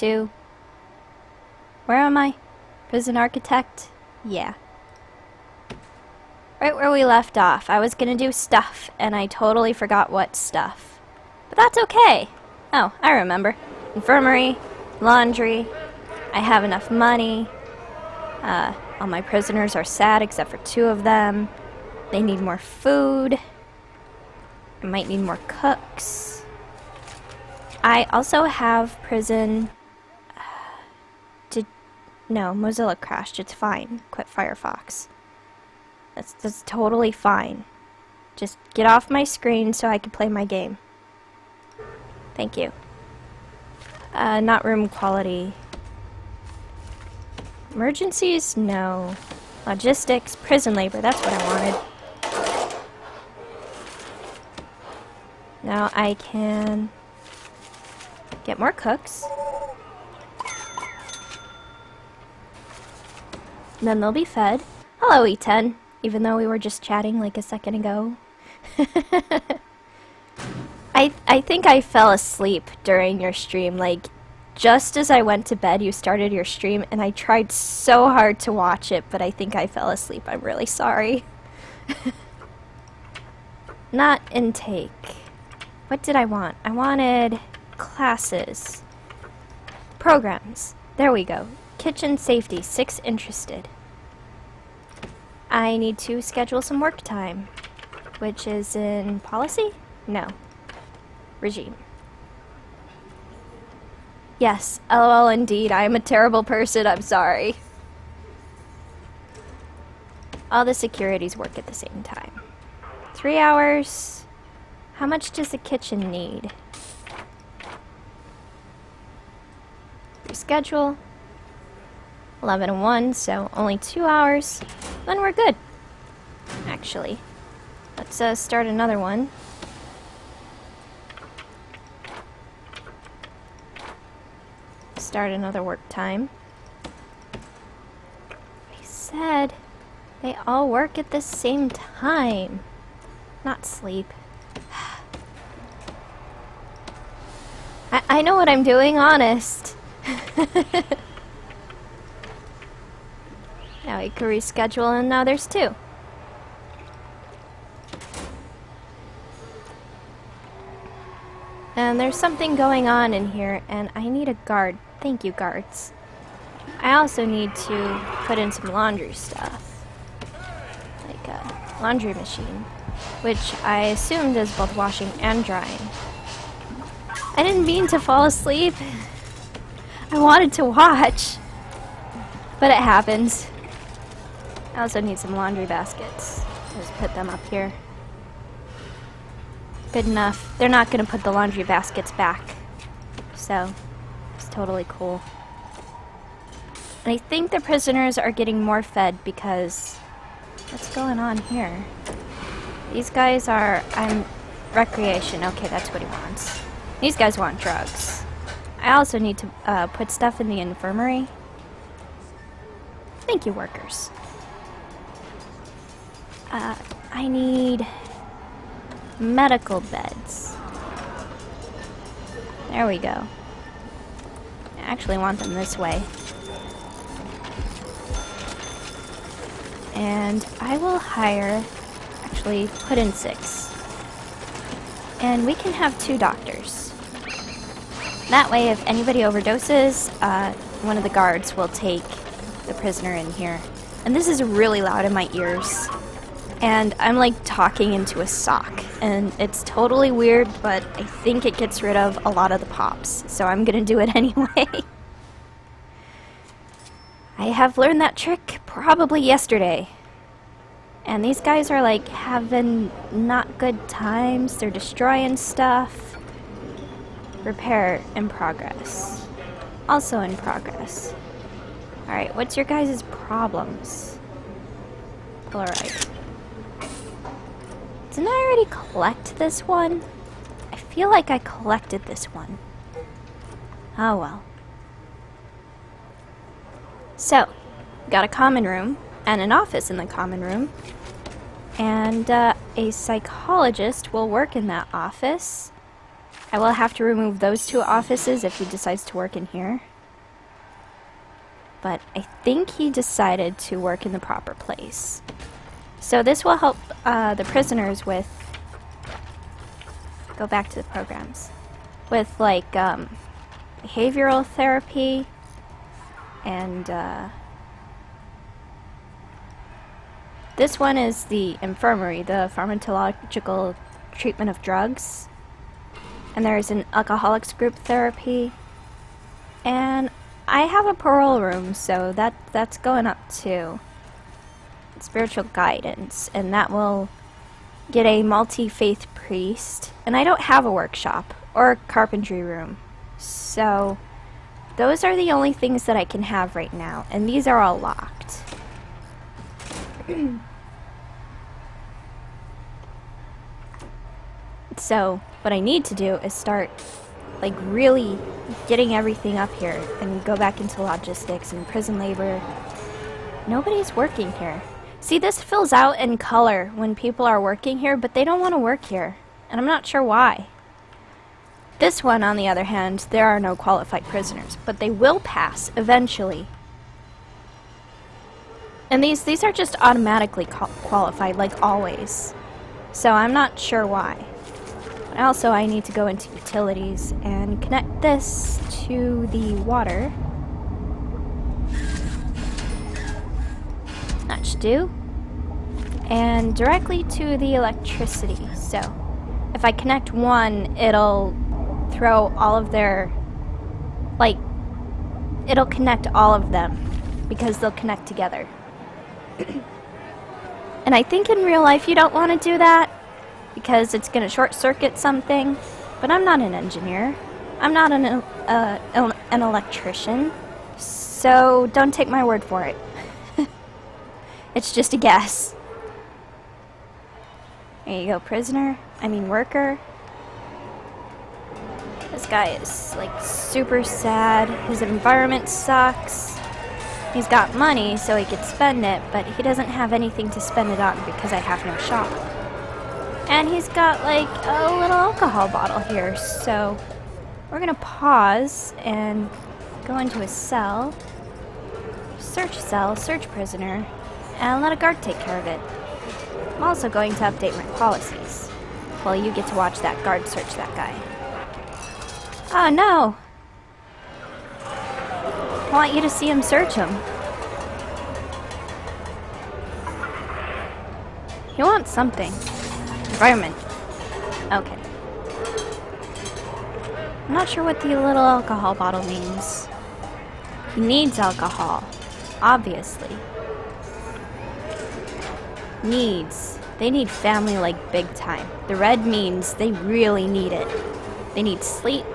2. Where am I? Prison architect? Yeah. Right where we left off. I was gonna do stuff, and I totally forgot what stuff. But that's okay. Oh, I remember. Infirmary, laundry, I have enough money. All my prisoners are sad except for 2 of them. They need more food. I might need more cooks. I also have prison... No, Mozilla crashed. It's fine. Quit Firefox. That's totally fine. Just get off my screen so I can play my game. Thank you. Not room quality. Emergencies? No. Logistics, prison labor, that's what I wanted. Now I can get more cooks. Then they'll be fed. Hello, E10. Even though we were just chatting like a second ago. I think I fell asleep during your stream. Like, just as I went to bed, you started your stream, and I tried so hard to watch it, but I think I fell asleep. I'm really sorry. Not intake. What did I want? I wanted classes. Programs. There we go. Kitchen safety, 6 interested. I need to schedule some work time, which is in policy? No. Regime. Yes, LOL indeed. I am a terrible person, I'm sorry. All the securities work at the same time. 3 hours. How much does the kitchen need? Reschedule. 11 and 1, so only 2 hours. Then we're good. Actually. Let's start another one. Start another work time. I said they all work at the same time. Not sleep. I know what I'm doing, honest. Now we can reschedule, and now there's 2. And there's something going on in here, and I need a guard. Thank you, guards. I also need to put in some laundry stuff. Like a laundry machine, which I assume does both washing and drying. I didn't mean to fall asleep. I wanted to watch, but it happens. I also need some laundry baskets. Just put them up here. Good enough. They're not going to put the laundry baskets back. So, it's totally cool. And I think the prisoners are getting more fed because... What's going on here? These guys are... recreation. Okay, that's what he wants. These guys want drugs. I also need to put stuff in the infirmary. Thank you, workers. I need medical beds. There we go. I actually want them this way. And I will hire, actually put in 6. And we can have 2 doctors. That way, if anybody overdoses, one of the guards will take the prisoner in here. And this is really loud in my ears. And I'm like talking into a sock. And it's totally weird, but I think it gets rid of a lot of the pops. So I'm gonna do it anyway. I have learned that trick probably yesterday. And these guys are like having not good times. They're destroying stuff. Repair in progress. Also in progress. Alright, what's your guys' problems? Fluoride. Didn't I already collect this one? I feel like I collected this one. Oh well. So, got a common room, and an office in the common room. And a psychologist will work in that office. I will have to remove those 2 offices if he decides to work in here. but I think he decided to work in the proper place. So this will help the prisoners with, go back to the programs, with like behavioral therapy and this one is the infirmary, the pharmacological treatment of drugs. And there's an alcoholics group therapy. And I have a parole room, so that's going up too. Spiritual guidance, and that will get a multi-faith priest. And I don't have a workshop or a carpentry room. So those are the only things that I can have right now, and these are all locked. So what I need to do is start like really getting everything up here and go back into logistics and prison labor. Nobody's working here. See, this fills out in color when people are working here, but they don't want to work here, and I'm not sure why. This one, on the other hand, there are no qualified prisoners, but they will pass eventually. And these are just automatically qualified, like always. So I'm not sure why. Also, I need to go into utilities and connect this to the water. That should do. And directly to the electricity. So, if I connect one, it'll throw all of their, like, it'll connect all of them because they'll connect together. And I think in real life you don't want to do that, because it's going to short-circuit something, but I'm not an engineer. I'm not an electrician, so don't take my word for it. It's just a guess. There you go, prisoner. I mean, worker. This guy is, like, super sad. His environment sucks. He's got money, so he could spend it, but he doesn't have anything to spend it on because I have no shop. And he's got like a little alcohol bottle here, so we're gonna pause and go into his cell, search prisoner, and let a guard take care of it. I'm also going to update my policies. Well, you get to watch that guard search that guy. Oh no! I want you to see him search him. He wants something. Environment. Okay. I'm not sure what the little alcohol bottle means. He needs alcohol. Obviously. Needs. They need family like big time. The red means they really need it. They need sleep.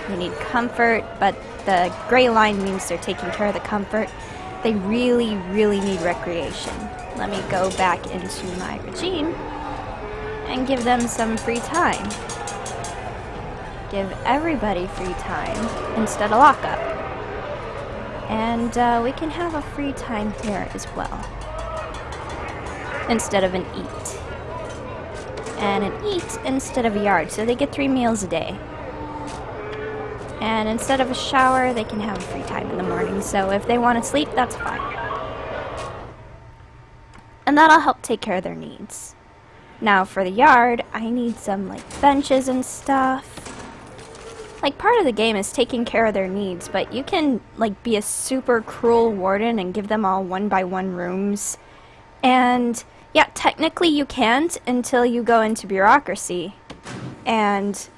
They need comfort. But the gray line means they're taking care of the comfort. They really, really need recreation. Let me go back into my regime and give them some free time. Give everybody free time instead of lockup. And we can have a free time here as well. Instead of an eat. And an eat instead of a yard. So they get 3 meals a day. And instead of a shower, they can have free time in the morning. So if they want to sleep, that's fine. And that'll help take care of their needs. Now for the yard, I need some like benches and stuff. Like part of the game is taking care of their needs, but you can like be a super cruel warden and give them all 1-by-1 rooms. And yeah, technically you can't until you go into bureaucracy and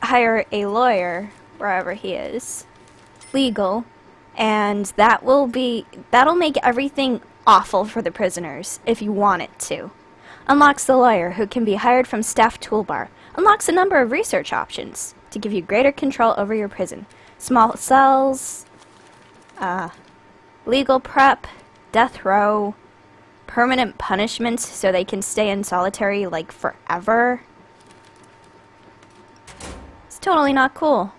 hire a lawyer wherever he is, legal, and that'll make everything awful for the prisoners if you want it to. Unlocks the lawyer, who can be hired from staff toolbar. Unlocks a number of research options to give you greater control over your prison. Small cells, legal prep, death row, permanent punishments so they can stay in solitary like forever. It's totally not cool.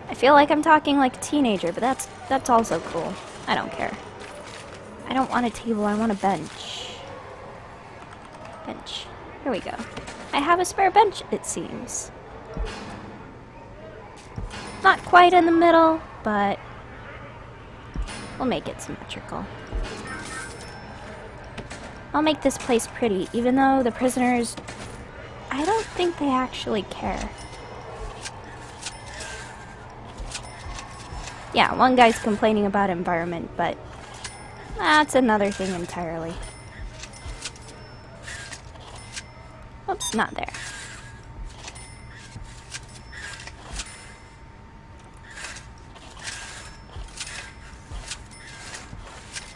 I feel like I'm talking like a teenager, but that's also cool. I don't care. I don't want a table, I want a bench. Bench. Here we go. I have a spare bench, it seems. Not quite in the middle, but We'll make it symmetrical. I'll make this place pretty, even though the prisoners, I don't think they actually care. Yeah, one guy's complaining about environment, but that's another thing entirely. Oops, not there.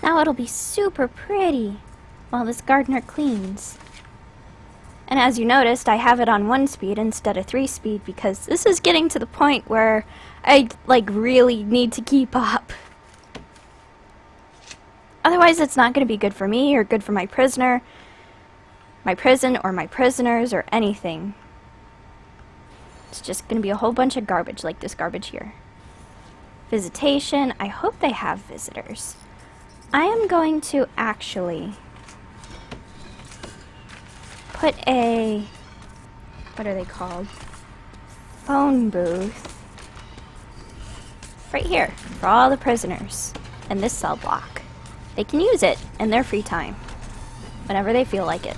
Now it'll be super pretty while this gardener cleans. And as you noticed, I have it on 1 speed instead of 3 speed because this is getting to the point where I, like, really need to keep up. Otherwise, it's not going to be good for me or good for my prisoner, my prison, or my prisoners, or anything. It's just going to be a whole bunch of garbage like this garbage here. Visitation. I hope they have visitors. I am going to actually put a, what are they called? Phone booth right here for all the prisoners in this cell block. They can use it in their free time whenever they feel like it.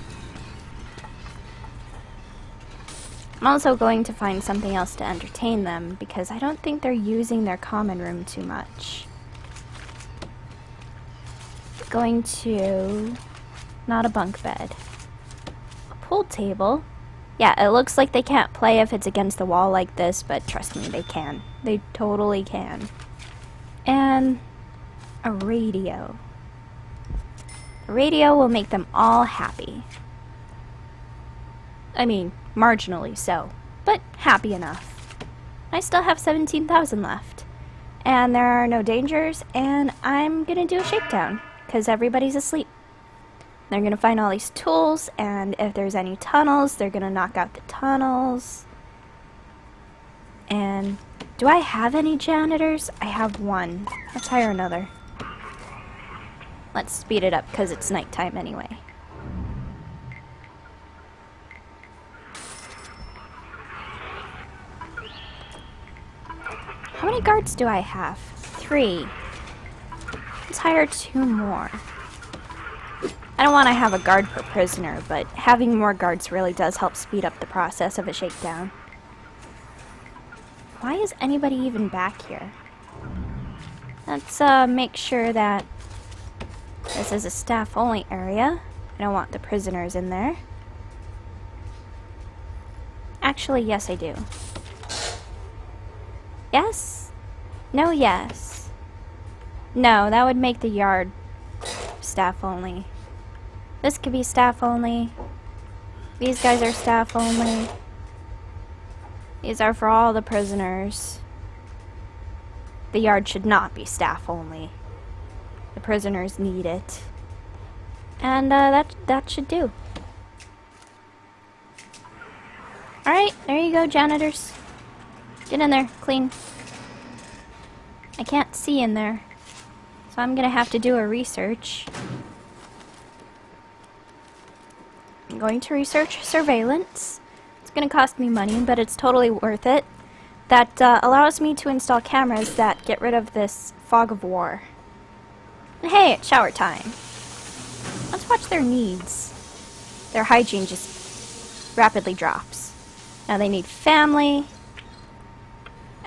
I'm also going to find something else to entertain them because I don't think they're using their common room too much. Going to, not a bunk bed, a pool table. Yeah, it looks like they can't play if it's against the wall like this, but trust me, they can. They totally can. And a radio. A radio will make them all happy. I mean, marginally so, but happy enough. I still have 17,000 left. And there are no dangers, and I'm gonna do a shakedown, because everybody's asleep. They're gonna find all these tools, and if there's any tunnels, they're gonna knock out the tunnels. And do I have any janitors? I have 1. Let's hire another. Let's speed it up because it's nighttime anyway. How many guards do I have? 3. Let's hire 2 more. I don't want to have a guard per prisoner, but having more guards really does help speed up the process of a shakedown. Why is anybody even back here? Let's make sure that this is a staff-only area. I don't want the prisoners in there. Actually, yes I do. Yes? No, yes. No, that would make the yard staff-only. This could be staff-only. These guys are staff-only. These are for all the prisoners. The yard should not be staff-only. The prisoners need it. And that should do. Alright, there you go, janitors. Get in there, clean. I can't see in there, so I'm gonna have to do a research. I'm going to research surveillance. It's gonna cost me money, but it's totally worth it. That allows me to install cameras that get rid of this fog of war. And hey, it's shower time. Let's watch their needs. Their hygiene just rapidly drops. Now they need family.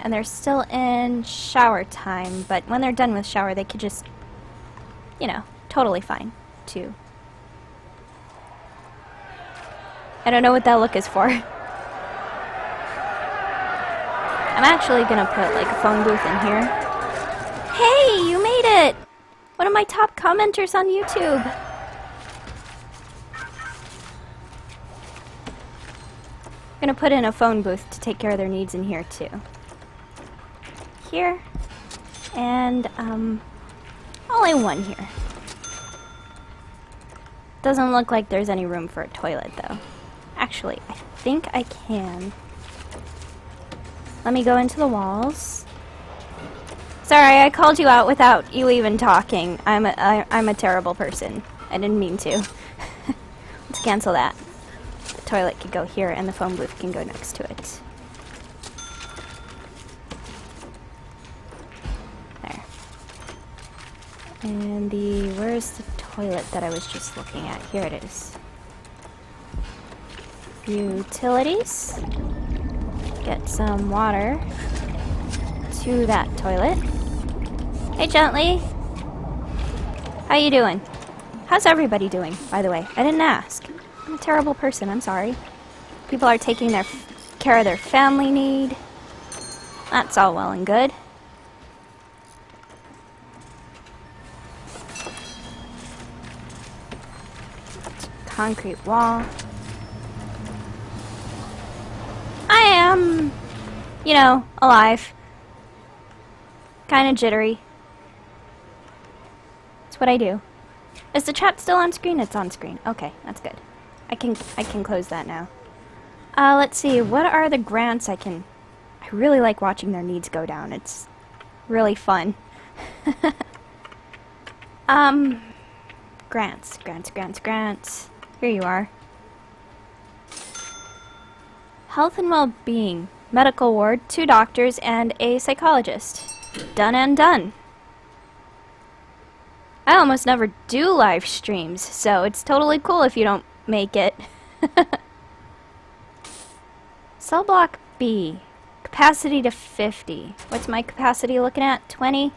And they're still in shower time, but when they're done with shower, they could just, you know, totally fine, too. I don't know what that look is for. I'm actually gonna put, like, a phone booth in here. Hey, you made it! One of my top commenters on YouTube. I'm gonna put in a phone booth to take care of their needs in here, too. Here, and only 1 here. Doesn't look like there's any room for a toilet though. Actually, I think I can. Let me go into the walls. Sorry, I called you out without you even talking. I'm a terrible person. I didn't mean to. Let's cancel that. The toilet could go here and the phone booth can go next to it. And where's the toilet that I was just looking at? Here it is. Utilities. Get some water to that toilet. Hey, Gently. How you doing? How's everybody doing, by the way? I didn't ask. I'm a terrible person, I'm sorry. People are taking their care of their family need. That's all well and good. Concrete wall. I am, you know, alive. Kinda jittery. It's what I do. Is the chat still on screen? It's on screen. Okay, that's good. I can close that now. Let's see, what are the grants I really like watching their needs go down. It's really fun. Grants. Here you are. Health and well-being. Medical ward, 2 doctors, and a psychologist. Done and done. I almost never do live streams, so it's totally cool if you don't make it. Cell block B. Capacity to 50. What's my capacity looking at? 20?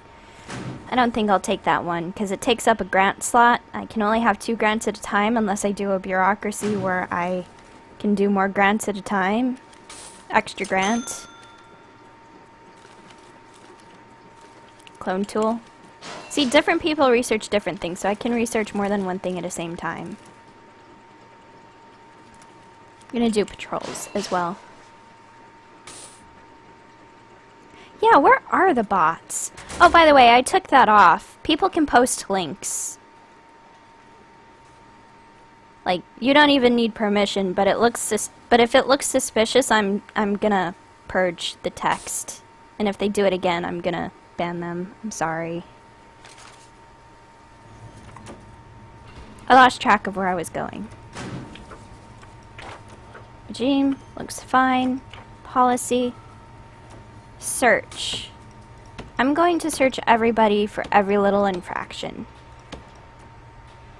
I don't think I'll take that one, because it takes up a grant slot. I can only have 2 grants at a time unless I do a bureaucracy where I can do more grants at a time. Extra grant. Clone tool. See, different people research different things, so I can research more than one thing at the same time. I'm gonna do patrols as well. Yeah, where are the bots? Oh, by the way, I took that off. People can post links. Like, you don't even need permission, but if it looks suspicious, I'm gonna purge the text. And if they do it again, I'm gonna ban them. I'm sorry. I lost track of where I was going. Regime looks fine. Policy. Search. I'm going to search everybody for every little infraction.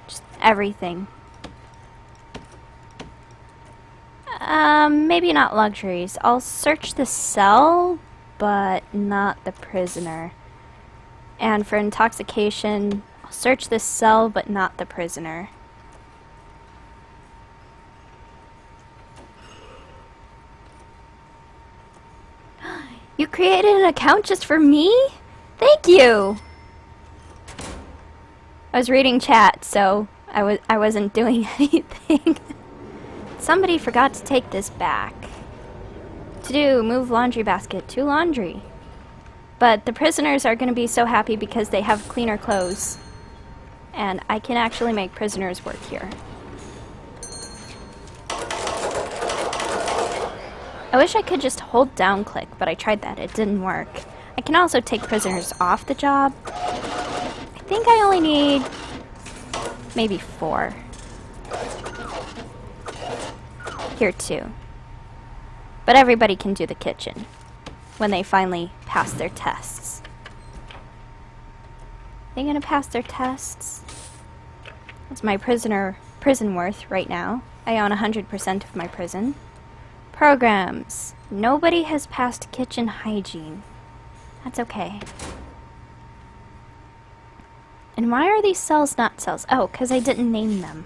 Just everything. Maybe not luxuries. I'll search the cell, but not the prisoner. And for intoxication, I'll search the cell, but not the prisoner. You created an account just for me? Thank you! I was reading chat, so I wasn't doing anything. Somebody forgot to take this back. To do, move laundry basket to laundry. But the prisoners are going to be so happy because they have cleaner clothes. And I can actually make prisoners work here. I wish I could just hold down click, but I tried that. It didn't work. I can also take prisoners off the job. I think I only need maybe 4. Here too. But everybody can do the kitchen when they finally pass their tests. They gonna pass their tests? That's my prison worth right now. I own 100% of my prison. Programs. Nobody has passed kitchen hygiene. That's okay. And why are these cells not cells? Oh, because I didn't name them.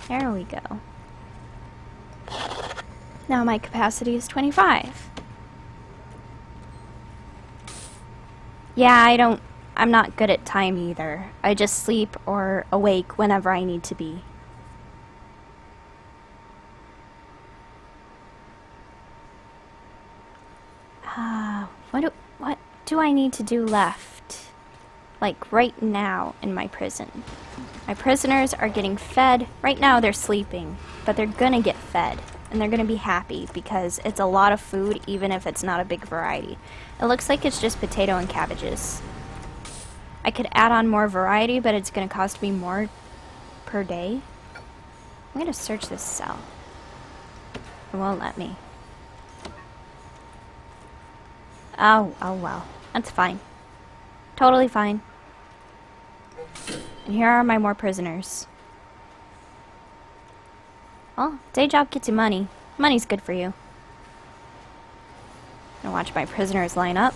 There we go. Now my capacity is 25. Yeah, I'm not good at time either. I just sleep or awake whenever I need to be. What do I need to do left? Like right now in my prison. My prisoners are getting fed. Right now they're sleeping, but they're gonna get fed. And they're gonna be happy because it's a lot of food even if it's not a big variety. It looks like it's just potato and cabbages. I could add on more variety, but it's gonna cost me more per day. I'm gonna search this cell. It won't let me. Oh well. That's fine. Totally fine. And here are my more prisoners. Well, day job gets you money. Money's good for you. Gonna watch my prisoners line up.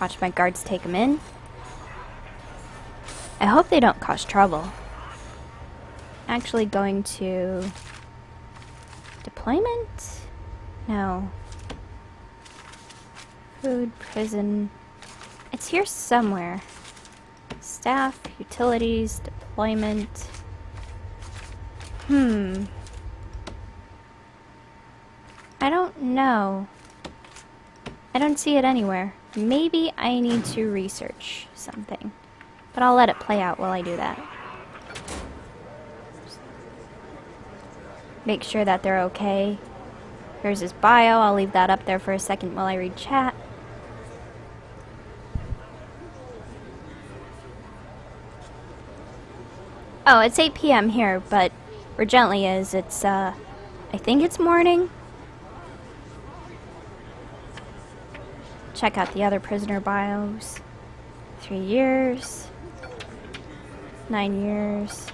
Watch my guards take them in. I hope they don't cause trouble. Actually going to... deployment? No. Food, prison... It's here somewhere. Staff, utilities, deployment... I don't know. I don't see it anywhere. Maybe I need to research something. But I'll let it play out while I do that. Make sure that they're okay. Here's his bio. I'll leave that up there for a second while I read chat. Oh, it's 8 p.m. here, but where Gently is, it's, I think it's morning. Check out the other prisoner bios. 3 years. 9 years.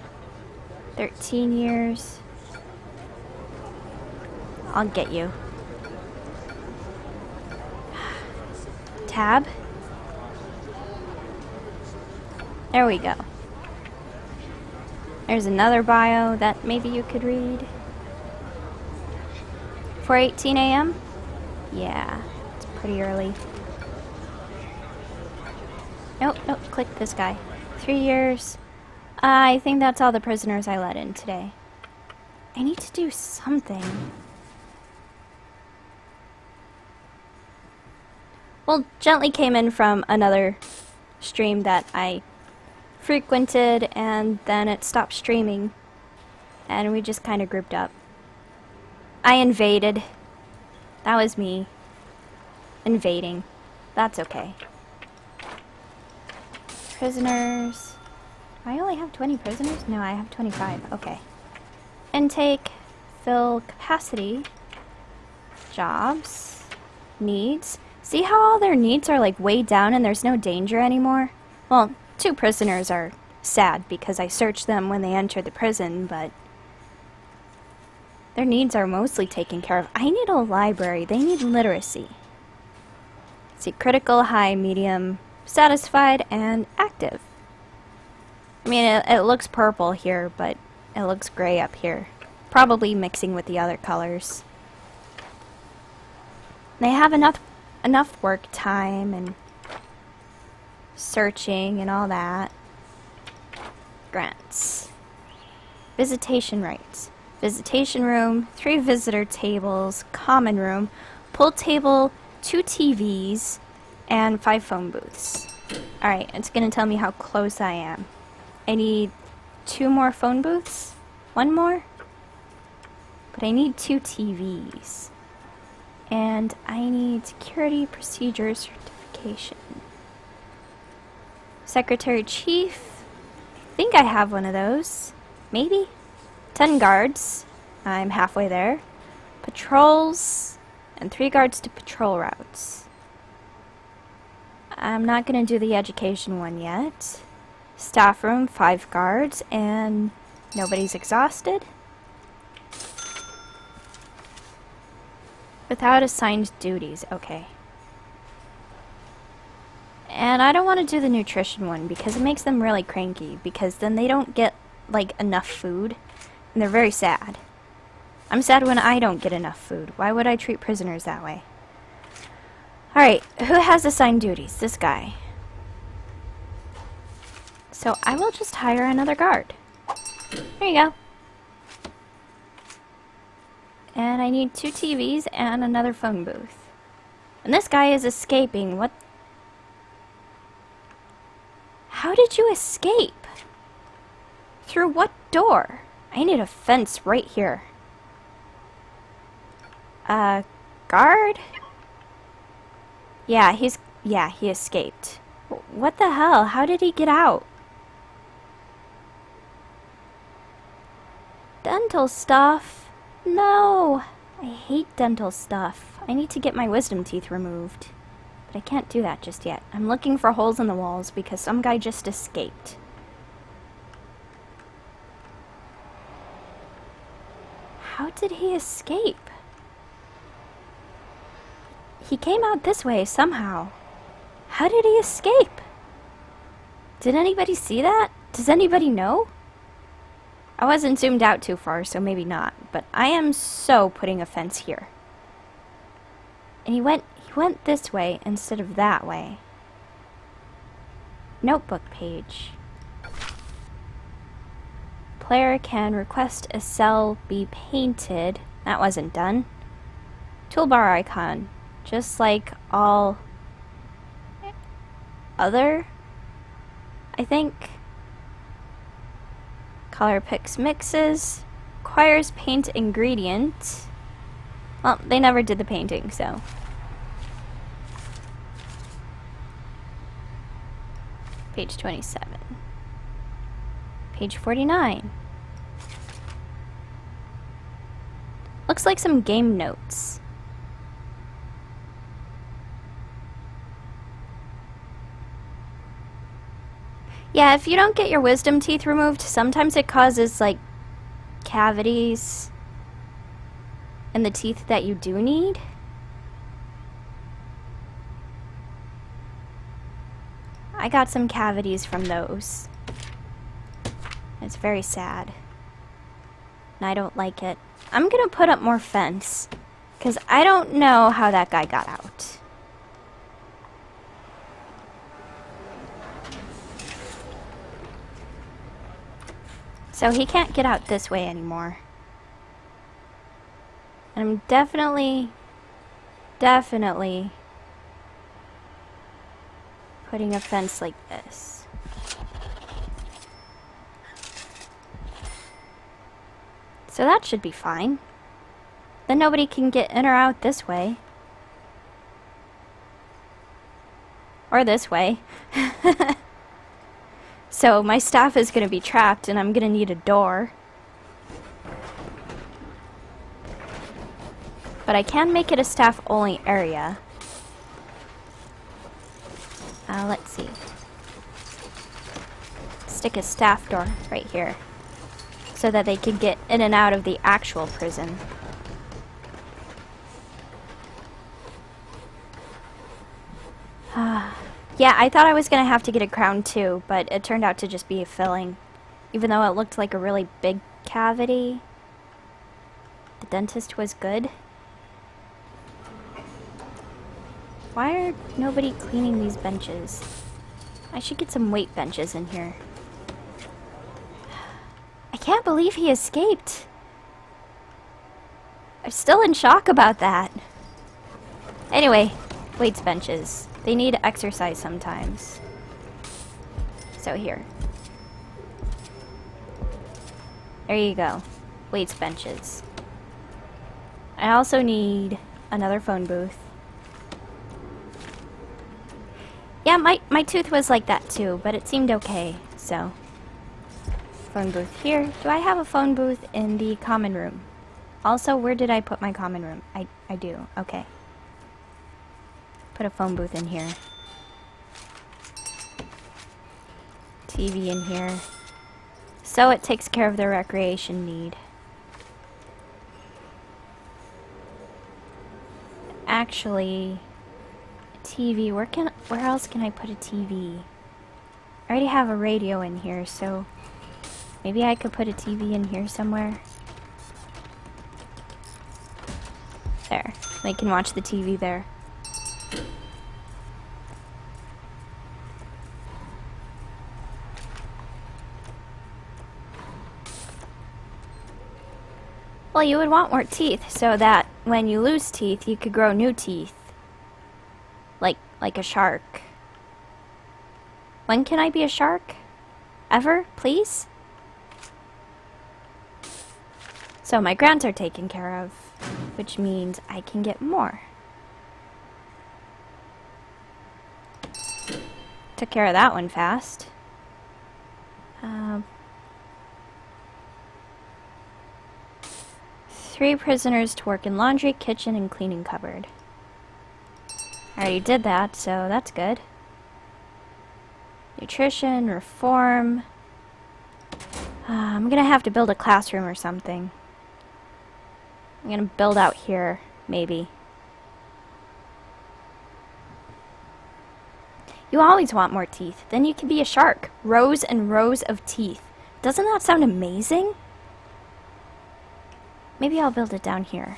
13 years. I'll get you. Tab. There we go. There's another bio that maybe you could read. 4:18 a.m.? Yeah, it's pretty early. Nope, click this guy. 3 years. I think that's all the prisoners I let in today. I need to do something. Well, Gently came in from another stream that I frequented, and then it stopped streaming, and we just kind of grouped up. I invaded. That was me. Invading. That's okay. Prisoners. Do I only have 20 prisoners? No, I have 25. Okay. Intake. Fill capacity. Jobs. Needs. See how all their needs are like way down and there's no danger anymore? Well, 2 prisoners are sad because I searched them when they entered the prison, but their needs are mostly taken care of. I need a library. They need literacy. See, critical, high, medium, satisfied, and active. I mean, it looks purple here, but it looks gray up here. Probably mixing with the other colors. They have enough work time and searching and all that. Grants. Visitation rights. Visitation room, 3 visitor tables, common room, pool table, 2 TVs, and 5 phone booths. Alright, it's gonna tell me how close I am. I need 2 more phone booths? 1 more? But I need 2 TVs. And I need security procedure certification. Secretary Chief. I think I have one of those. Maybe? 10 guards. I'm halfway there. Patrols. And 3 guards to patrol routes. I'm not going to do the education one yet. Staff room, 5 guards. And nobody's exhausted. Without assigned duties. Okay. And I don't want to do the nutrition one because it makes them really cranky, because then they don't get like enough food and they're very sad. I'm sad when I don't get enough food. Why would I treat prisoners that way? Alright, who has assigned duties? This guy. So I will just hire another guard. There you go. And I need 2 TVs and another phone booth. And this guy is escaping. What? How did you escape? Through what door? I need a fence right here. Guard? Yeah, he escaped. What the hell? How did he get out? Dental stuff? No. I hate dental stuff. I need to get my wisdom teeth removed. But I can't do that just yet. I'm looking for holes in the walls because some guy just escaped. How did he escape? He came out this way somehow. How did he escape? Did anybody see that? Does anybody know? I wasn't zoomed out too far, so maybe not. But I am so putting a fence here. And he went this way instead of that way. Notebook page. Player can request a cell be painted. That wasn't done. Toolbar icon. Just like all other, I think. Color picks mixes. Requires paint ingredient. Well, they never did the painting, so. Page 27. Page 49. Looks like some game notes. Yeah, if you don't get your wisdom teeth removed, sometimes it causes, like, cavities in the teeth that you do need. I got some cavities from those. It's very sad. And I don't like it. I'm gonna put up more fence, because I don't know how that guy got out. So he can't get out this way anymore. And I'm definitely putting a fence like this. So that should be fine. Then nobody can get in or out this way. Or this way. So my staff is going to be trapped and I'm going to need a door. But I can make it a staff only area. Let's see. Stick a staff door right here, so that they can get in and out of the actual prison. Yeah, I thought I was going to have to get a crown too, but it turned out to just be a filling. Even though it looked like a really big cavity. The dentist was good. Why are nobody cleaning these benches? I should get some weight benches in here. I can't believe he escaped. I'm still in shock about that. Anyway, weights benches. They need exercise sometimes. So here. There you go. Weights benches. I also need another phone booth. Yeah, my tooth was like that too, but it seemed okay, so. Phone booth here. Do I have a phone booth in the common room? Also, where did I put my common room? I do. Okay. Put a phone booth in here. TV in here. So it takes care of the recreation need. Actually, TV. Where else can I put a TV? I already have a radio in here, so maybe I could put a TV in here somewhere. There. They can watch the TV there. Well, you would want more teeth so that when you lose teeth, you could grow new teeth. Like a shark. When can I be a shark? Ever, please? So my grants are taken care of, which means I can get more. Took care of that one fast. 3 prisoners to work in laundry, kitchen, and cleaning cupboard. I already did that, so that's good. Nutrition, reform. I'm gonna have to build a classroom or something. I'm gonna build out here, maybe. You always want more teeth. Then you can be a shark. Rows and rows of teeth. Doesn't that sound amazing? Maybe I'll build it down here.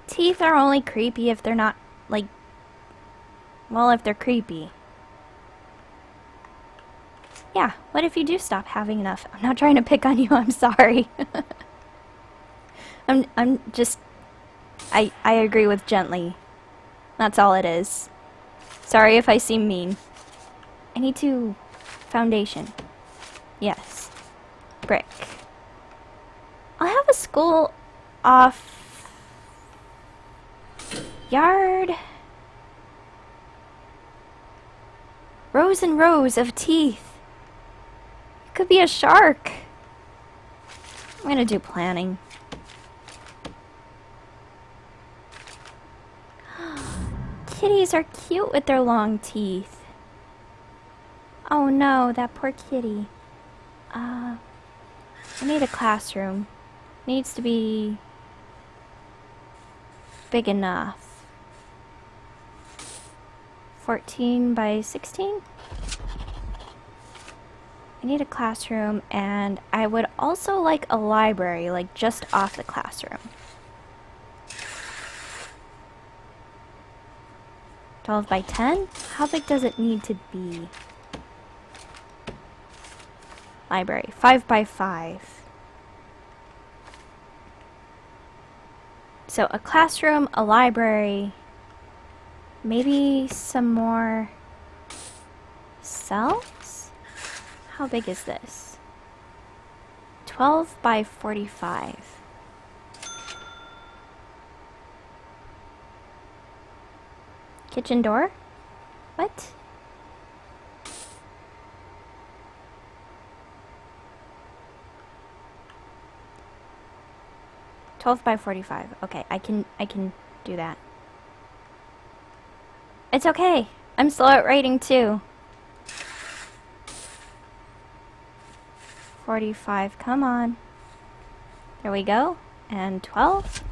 Teeth are only creepy if they're not, like... well, if they're creepy. Yeah, what if you do stop having enough? I'm not trying to pick on you, I'm sorry. I'm just... I agree with gently. That's all it is. Sorry if I seem mean. I need to... foundation. Yes. Brick. I'll have a school off... yard. Rows and rows of teeth. It could be a shark. I'm gonna do planning. Kitties are cute with their long teeth. Oh no, that poor kitty. I need a classroom. Needs to be big enough. 14 by 16? I need a classroom, and I would also like a library, like just off the classroom. 12 by 10? How big does it need to be? Library, 5 by 5. So a classroom, a library, maybe some more cells? How big is this? 12 by 45. Kitchen door? What? $12 by 45. Okay, I can do that. It's okay. I'm slow at writing too. 45, come on. There we go. And 12.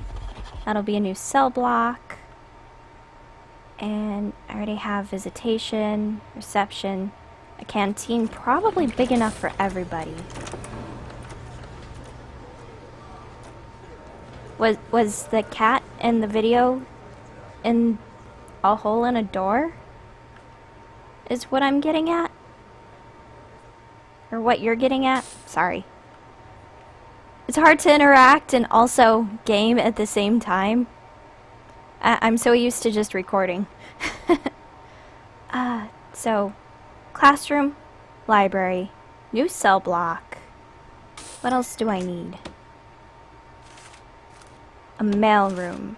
That'll be a new cell block. And I already have visitation, reception, a canteen, probably big enough for everybody. Was the cat in the video in a hole in a door? Is what I'm getting at? Or what you're getting at? Sorry. It's hard to interact and also game at the same time. I'm so used to just recording. So, classroom, library, new cell block. What else do I need? A mail room.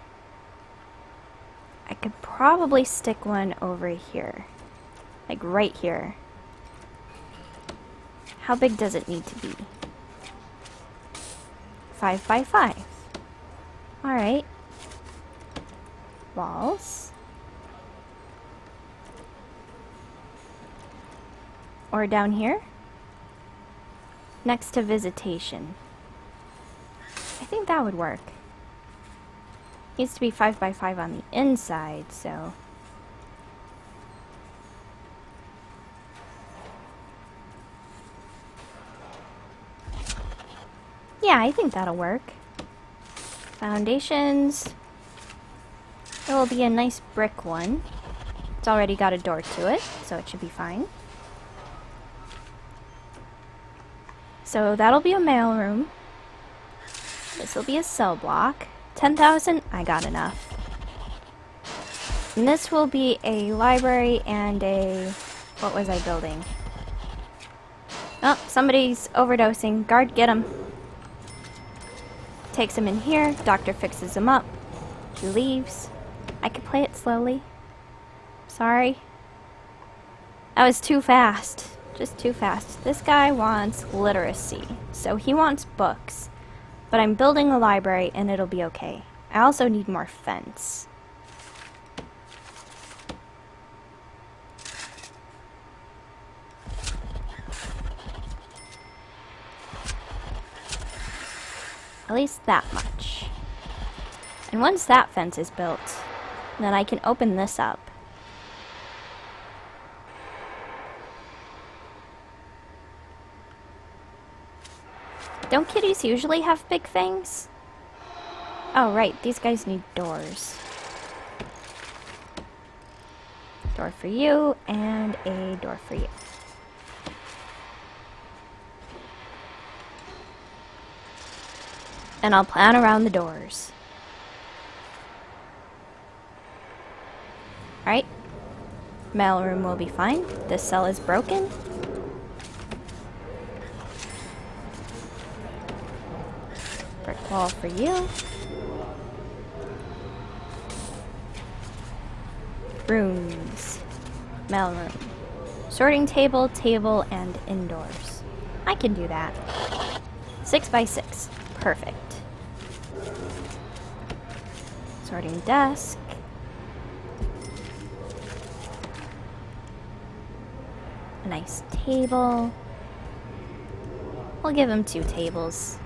I could probably stick one over here. Like right here. How big does it need to be? 5 by 5. Alright. Walls. Or down here? Next to visitation. I think that would work. Needs to be 5 by 5 on the inside, so... yeah, I think that'll work. Foundations. It will be a nice brick one. It's already got a door to it, so it should be fine. So that'll be a mailroom. This will be a cell block. 10,000? I got enough. And this will be a library and a... what was I building? Oh, somebody's overdosing. Guard, get him. Takes him in here. Doctor fixes him up. He leaves. I could play it slowly. Sorry. That was too fast. Just too fast. This guy wants literacy. So he wants books. But I'm building a library and it'll be okay. I also need more fence. At least that much. And once that fence is built, then I can open this up. Don't kitties usually have big fangs? Oh, right, these guys need doors. Door for you, and a door for you. And I'll plan around the doors. Alright. Mailroom will be fine. This cell is broken. Brick wall for you. Rooms. Mailroom. Sorting table, table, and indoors. I can do that. 6 by 6. Perfect. Sorting desk. A nice table. We'll give him 2 tables.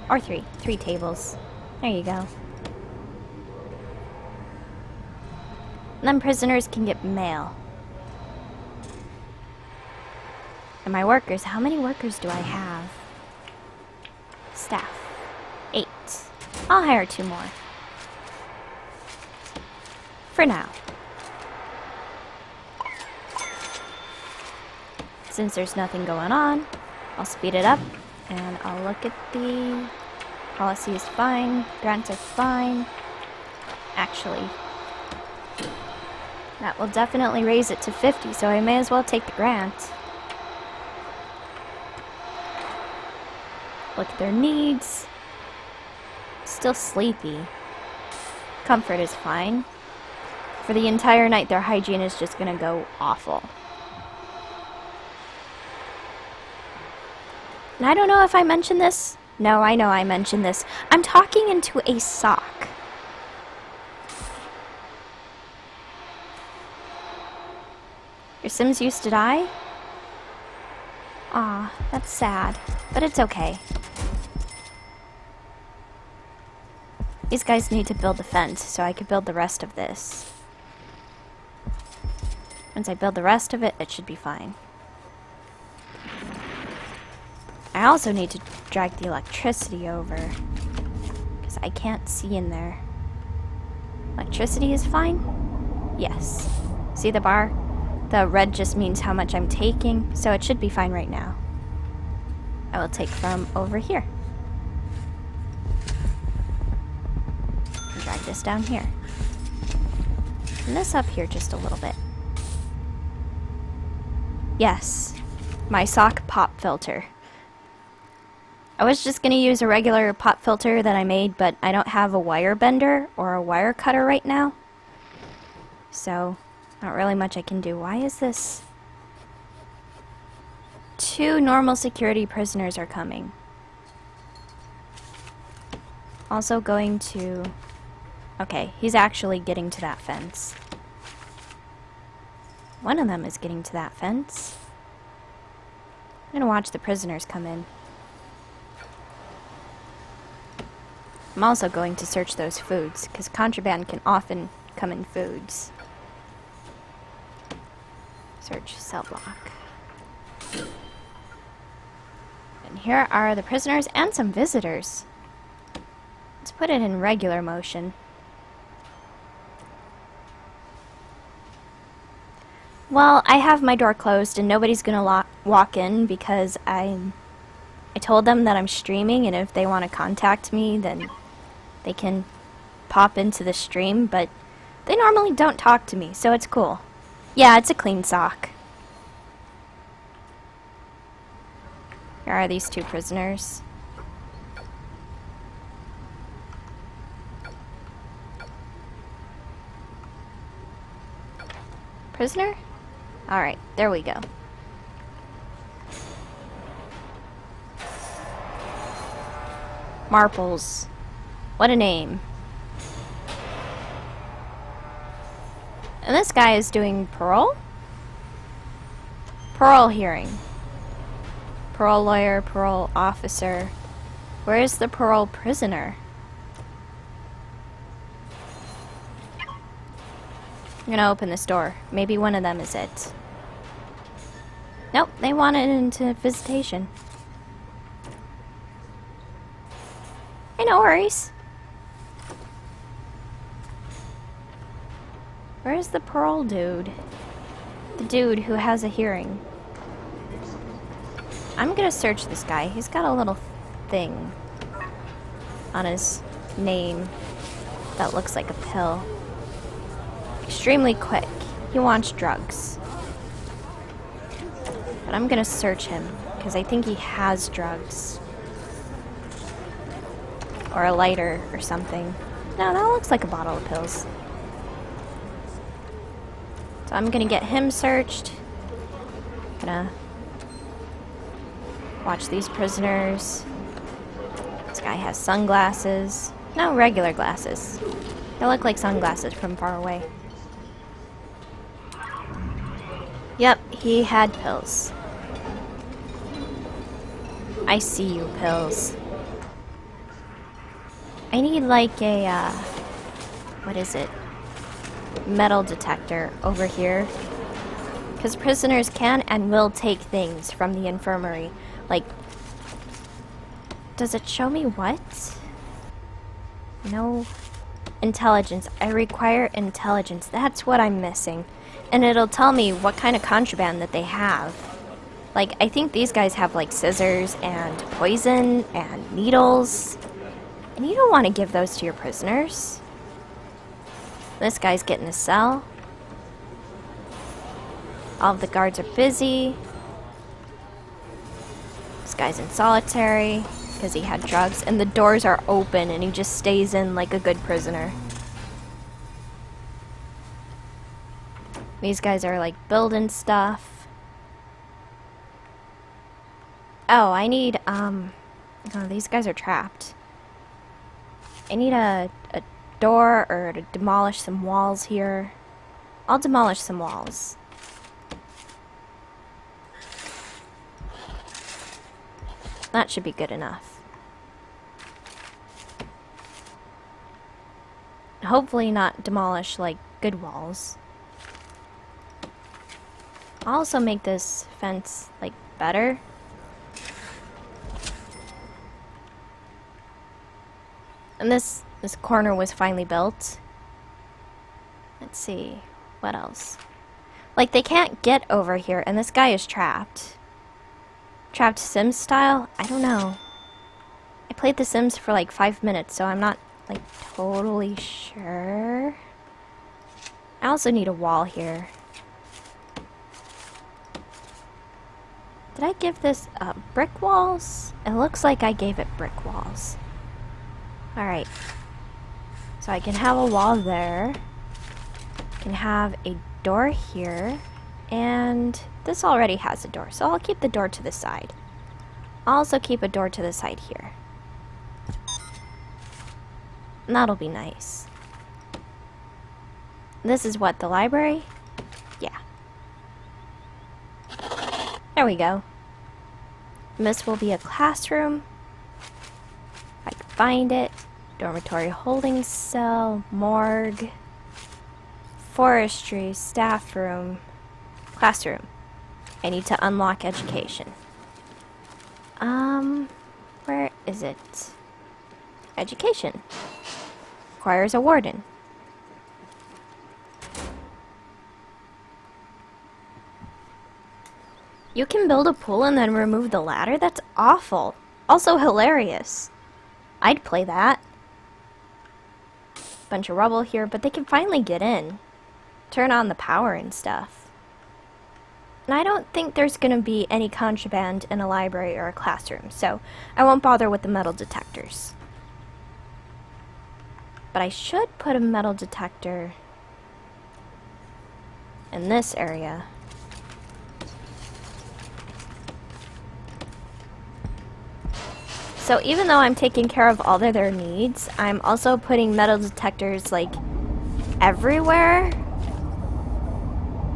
Or 3. 3 tables. There you go. And then prisoners can get mail. And my workers, how many workers do I have? Staff. 8. I'll hire 2 more. For now. Since there's nothing going on, I'll speed it up and I'll look at the policy is fine, grants are fine. Actually, that will definitely raise it to 50, so I may as well take the grant. Look at their needs. Still sleepy. Comfort is fine. For the entire night, their hygiene is just gonna go awful. And I don't know if I mentioned this. No, I know I mentioned this. I'm talking into a sock. Your Sims used to die? Aw, that's sad. But it's okay. These guys need to build the fence, so I could build the rest of this. Once I build the rest of it, it should be fine. I also need to drag the electricity over, because I can't see in there. Electricity is fine? Yes. See the bar? The red just means how much I'm taking, so it should be fine right now. I will take from over here. And drag this down here. And this up here just a little bit. Yes, my sock pop filter. I was just going to use a regular pop filter that I made, but I don't have a wire bender or a wire cutter right now. So, not really much I can do. Why is this? 2 normal security prisoners are coming. Also going to... Okay, he's actually getting to that fence. One of them is getting to that fence. I'm gonna watch the prisoners come in. I'm also going to search those foods, because contraband can often come in foods. Search cell block. And here are the prisoners and some visitors. Let's put it in regular motion. Well, I have my door closed and nobody's gonna walk in because I told them that I'm streaming, and if they want to contact me, then they can pop into the stream, but they normally don't talk to me, so it's cool. Yeah, it's a clean sock. Here are these 2 prisoners. Prisoner? Alright, there we go. Marples. What a name. And this guy is doing parole? Parole hearing. Parole lawyer, parole officer. Where is the parole prisoner? I'm gonna open this door. Maybe one of them is it. Nope, they wanted into visitation. Hey, no worries. Where's the parole dude? The dude who has a hearing. I'm gonna search this guy. He's got a little thing on his name that looks like a pill. Extremely quick. He wants drugs. But I'm gonna search him, because I think he has drugs. Or a lighter or something. No, that looks like a bottle of pills. So I'm gonna get him searched. Gonna watch these prisoners. This guy has sunglasses. No, regular glasses. They look like sunglasses from far away. Yep, he had pills. I see you, pills. I need like a, what is it? Metal detector over here. Because prisoners can and will take things from the infirmary. Like, does it show me what? No. Intelligence. I require intelligence. That's what I'm missing. And it'll tell me what kind of contraband that they have. Like, I think these guys have like scissors and poison and needles. And you don't want to give those to your prisoners. This guy's getting a cell. All of the guards are busy. This guy's in solitary because he had drugs. And the doors are open and he just stays in like a good prisoner. These guys are like building stuff. Oh, I need, oh, these guys are trapped. I need a door or to demolish some walls here. I'll demolish some walls. That should be good enough. Hopefully not demolish like good walls. I'll also make this fence like better. And this corner was finally built. Let's see, what else? Like, they can't get over here, and this guy is trapped. Trapped Sims style? I don't know. I played The Sims for like 5 minutes, so I'm not like totally sure. I also need a wall here. Did I give this brick walls? It looks like I gave it brick walls. Alright. So I can have a wall there. Can have a door here. And this already has a door, so I'll keep the door to the side. I'll also keep a door to the side here. And that'll be nice. This is what, the library? Yeah. There we go. And this will be a classroom. If I can find it. Dormitory holding cell, morgue, forestry, staff room, classroom. I need to unlock education. Where is it? Education. Requires a warden. You can build a pool and then remove the ladder? That's awful. Also hilarious. I'd play that. Bunch of rubble here, but they can finally get in. Turn on the power and stuff. And I don't think there's gonna be any contraband in a library or a classroom, so I won't bother with the metal detectors. But I should put a metal detector in this area. So even though I'm taking care of all of their needs, I'm also putting metal detectors, like, everywhere,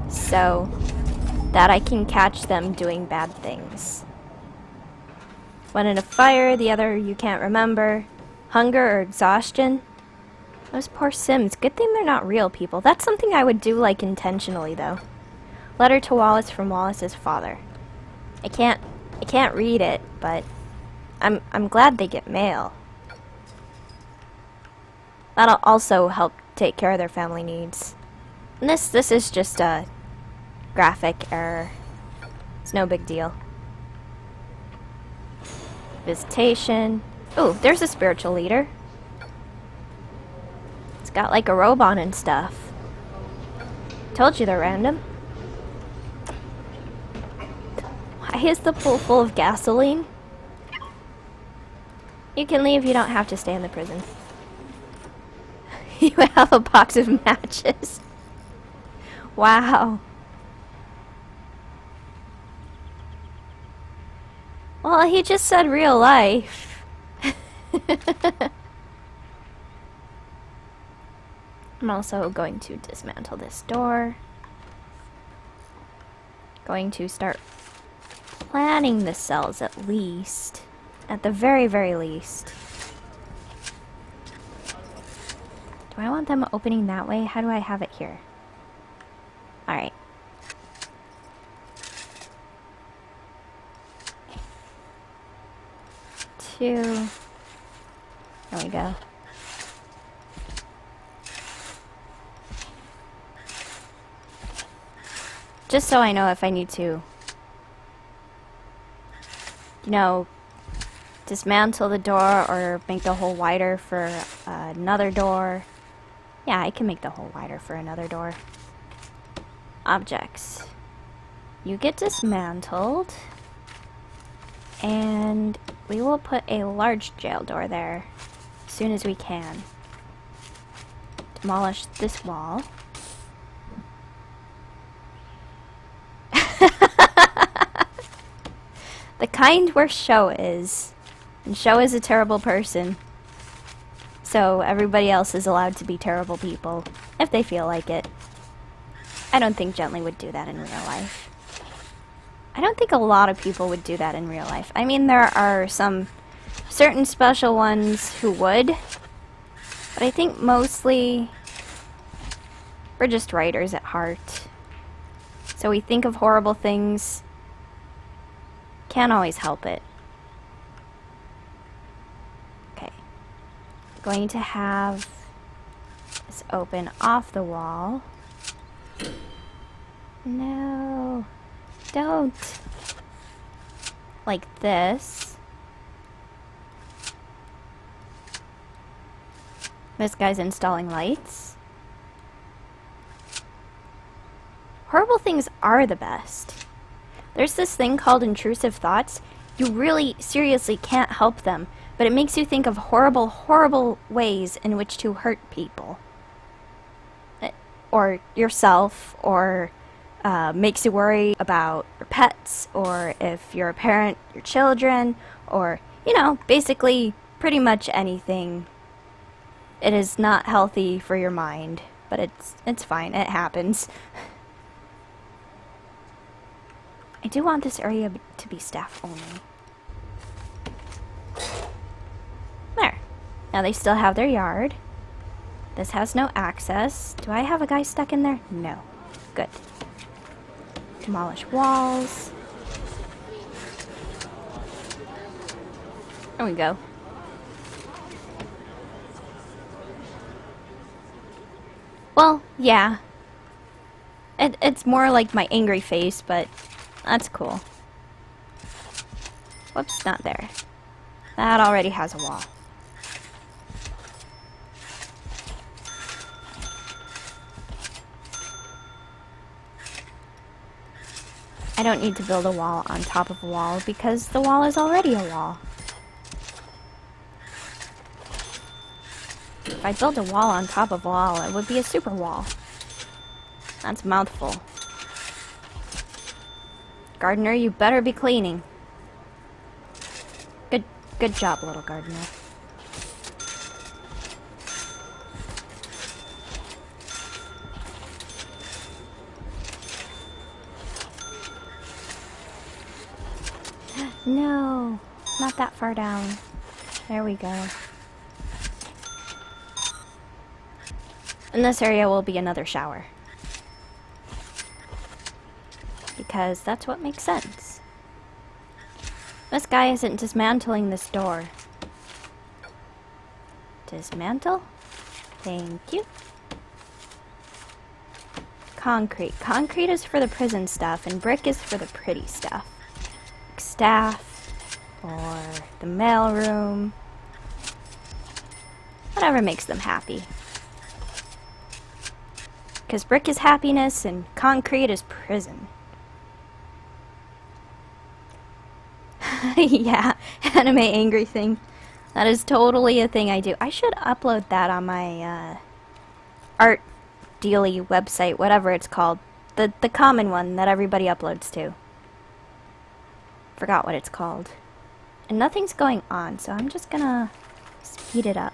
so that I can catch them doing bad things. One in a fire, the other you can't remember. Hunger or exhaustion. Those poor Sims. Good thing they're not real people. That's something I would do, like, intentionally, though. Letter to Wallace from Wallace's father. I can't read it, but I'm glad they get mail. That'll also help take care of their family needs. And this is just a graphic error. It's no big deal. Visitation. Ooh, there's a spiritual leader. It's got like a robe on and stuff. Told you they're random. Why is the pool full of gasoline? You can leave, you don't have to stay in the prison. You have a box of matches. Wow. Well, he just said real life. I'm also going to dismantle this door. Going to start planning the cells at least. At the very, very least. Do I want them opening that way? How do I have it here? Alright. Two. There we go. Just so I know if I need to, you know, dismantle the door or make the hole wider for another door. Yeah, I can make the hole wider for another door. Objects. You get dismantled. And we will put a large jail door there as soon as we can. Demolish this wall. The kind where Sho is. And Sho is a terrible person. So everybody else is allowed to be terrible people, if they feel like it. I don't think Gently would do that in real life. I don't think a lot of people would do that in real life. I mean, there are some certain special ones who would. But I think mostly we're just writers at heart. So we think of horrible things. Can't always help it. Okay. Going to have this open off the wall. No. Don't. Like this. This guy's installing lights. Horrible things are the best. There's this thing called intrusive thoughts. You really, seriously can't help them, but it makes you think of horrible, horrible ways in which to hurt people. Or yourself, or makes you worry about your pets, or if you're a parent, your children, or, you know, basically pretty much anything. It is not healthy for your mind, but it's fine, it happens. I do want this area to be staff only. There. Now they still have their yard. This has no access. Do I have a guy stuck in there? No. Good. Demolish walls. There we go. Well, yeah. It's more like my angry face, but that's cool. Whoops, not there. That already has a wall. I don't need to build a wall on top of a wall because the wall is already a wall. If I built a wall on top of a wall, it would be a super wall. That's a mouthful. Gardener, you better be cleaning. Good Good job, little gardener. No, not that far down. There we go. In this area will be another shower. Because that's what makes sense. This guy isn't dismantling this door. Dismantle? Thank you. Concrete. Concrete is for the prison stuff, and brick is for the pretty stuff. Like staff, or the mailroom. Whatever makes them happy. Because brick is happiness, and concrete is prison. Yeah, anime angry thing. That is totally a thing I do. I should upload that on my art dealy website, whatever it's called. The common one that everybody uploads to. Forgot what it's called. And nothing's going on, so I'm just gonna speed it up.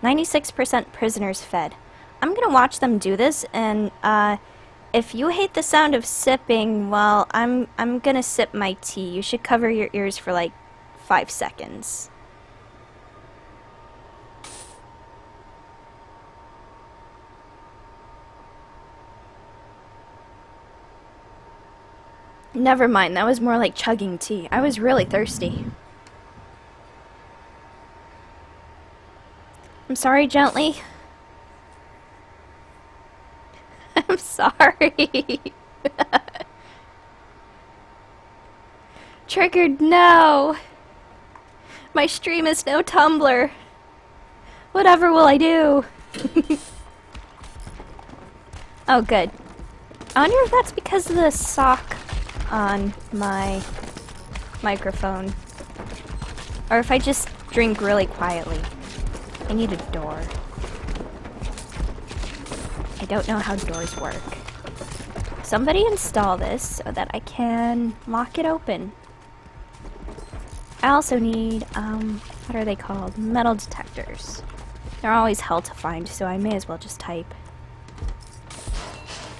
96% prisoners fed. I'm gonna watch them do this, and if you hate the sound of sipping, well, I'm gonna sip my tea. You should cover your ears for like 5 seconds. Never mind, that was more like chugging tea. I was really thirsty. I'm sorry, Gently. I'm sorry. Triggered, no. My stream is no Tumblr. Whatever will I do? Oh, good. I wonder if that's because of the sock on my microphone. Or if I just drink really quietly. I need a door. I don't know how doors work. Somebody install this so that I can lock it open. I also need, what are they called? Metal detectors. They're always hell to find, so I may as well just type.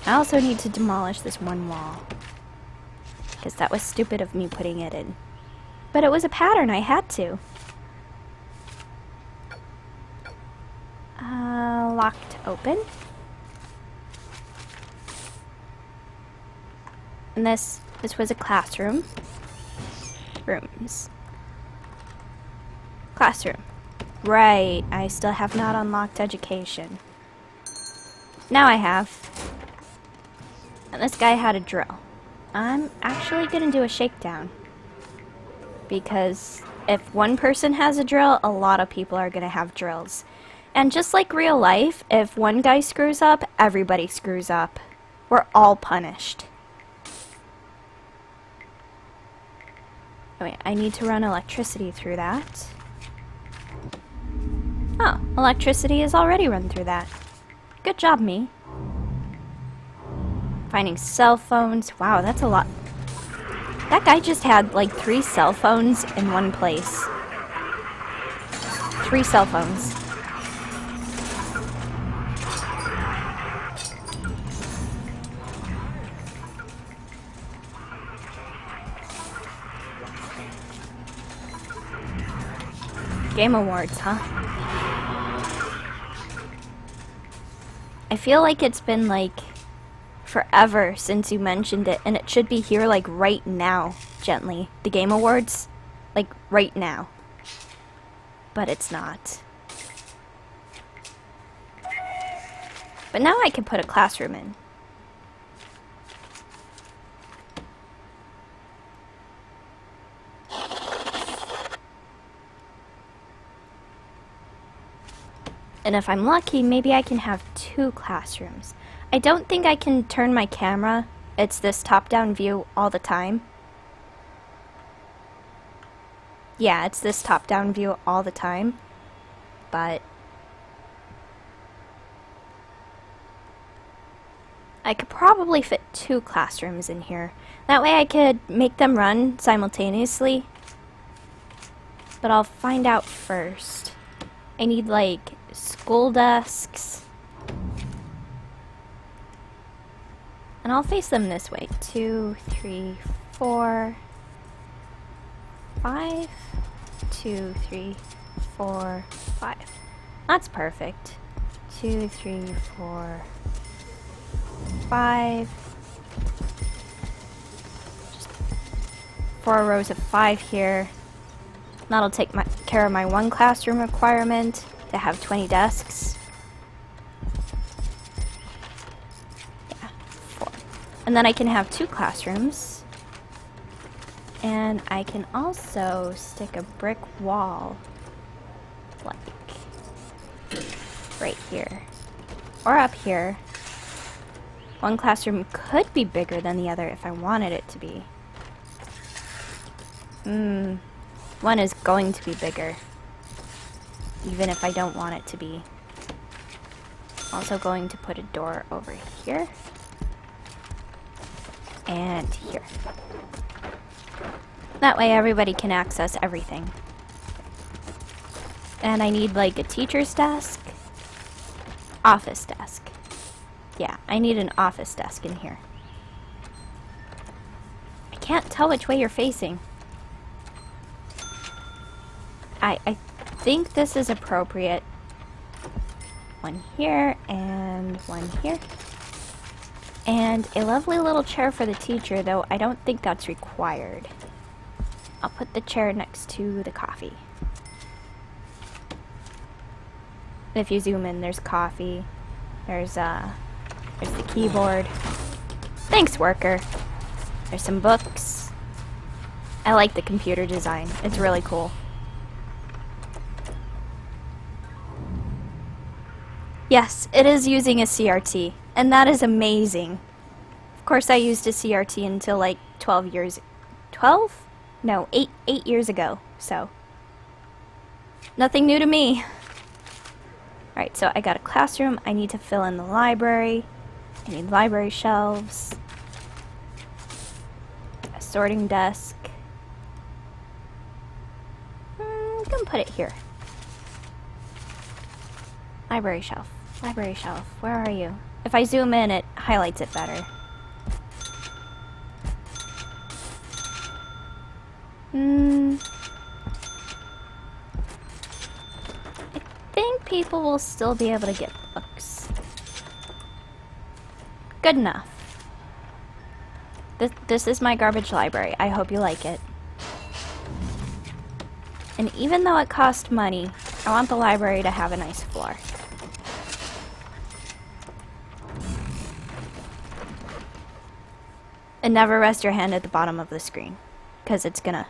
I also need to demolish this one wall. Because that was stupid of me putting it in. But it was a pattern, I had to. Locked open. And this was a classroom. Rooms. Classroom. Right, I still have not unlocked education. Now I have. And this guy had a drill. I'm actually gonna do a shakedown. Because if one person has a drill, a lot of people are gonna have drills. And just like real life, if one guy screws up, everybody screws up. We're all punished. Wait, I need to run electricity through that. Oh, electricity is already run through that. Good job, me. Finding cell phones. Wow, that's a lot. That guy just had like 3 cell phones in one place. 3 cell phones. Game Awards, huh? I feel like it's been like forever since you mentioned it, and it should be here like right now, Gently. The Game Awards, like right now. But it's not. But now I can put a classroom in. And if I'm lucky, maybe I can have 2 classrooms. I don't think I can turn my camera. It's this top-down view all the time. Yeah, it's this top-down view all the time. But I could probably fit 2 classrooms in here. That way I could make them run simultaneously. but I'll find out first. I need, like, school desks. And I'll face them this way. 2, 3, 4, 5. 2, 3, 4, 5. That's perfect. 2, 3, 4, 5. Just 4 rows of 5 here. That'll take care of my 1 classroom requirement to have 20 desks. Yeah, 4. And then I can have 2 classrooms. And I can also stick a brick wall, like, right here. Or up here. 1 classroom could be bigger than the other if I wanted it to be. 1 is going to be bigger, even if I don't want it to be. Also going to put a door over here. And here. That way everybody can access everything. And I need like a teacher's desk. Office desk. Yeah, I need an office desk in here. I can't tell which way you're facing. I think this is appropriate. 1 here and 1 here. And a lovely little chair for the teacher, though I don't think that's required. I'll put the chair next to the coffee. If you zoom in, there's coffee. There's the keyboard. Thanks, worker. There's some books. I like the computer design. It's really cool. Yes, it is using a CRT, and that is amazing. Of course, I used a CRT until like 12 years... 12? No, 8 years ago, so... nothing new to me. Alright, so I got a classroom. I need to fill in the library. I need library shelves. A sorting desk. I'm gonna put it here. Library shelf. Library shelf. Where are you? If I zoom in, it highlights it better. I think people will still be able to get books. Good enough. This is my garbage library. I hope you like it. And even though it cost money, I want the library to have a nice floor. And never rest your hand at the bottom of the screen, because it's gonna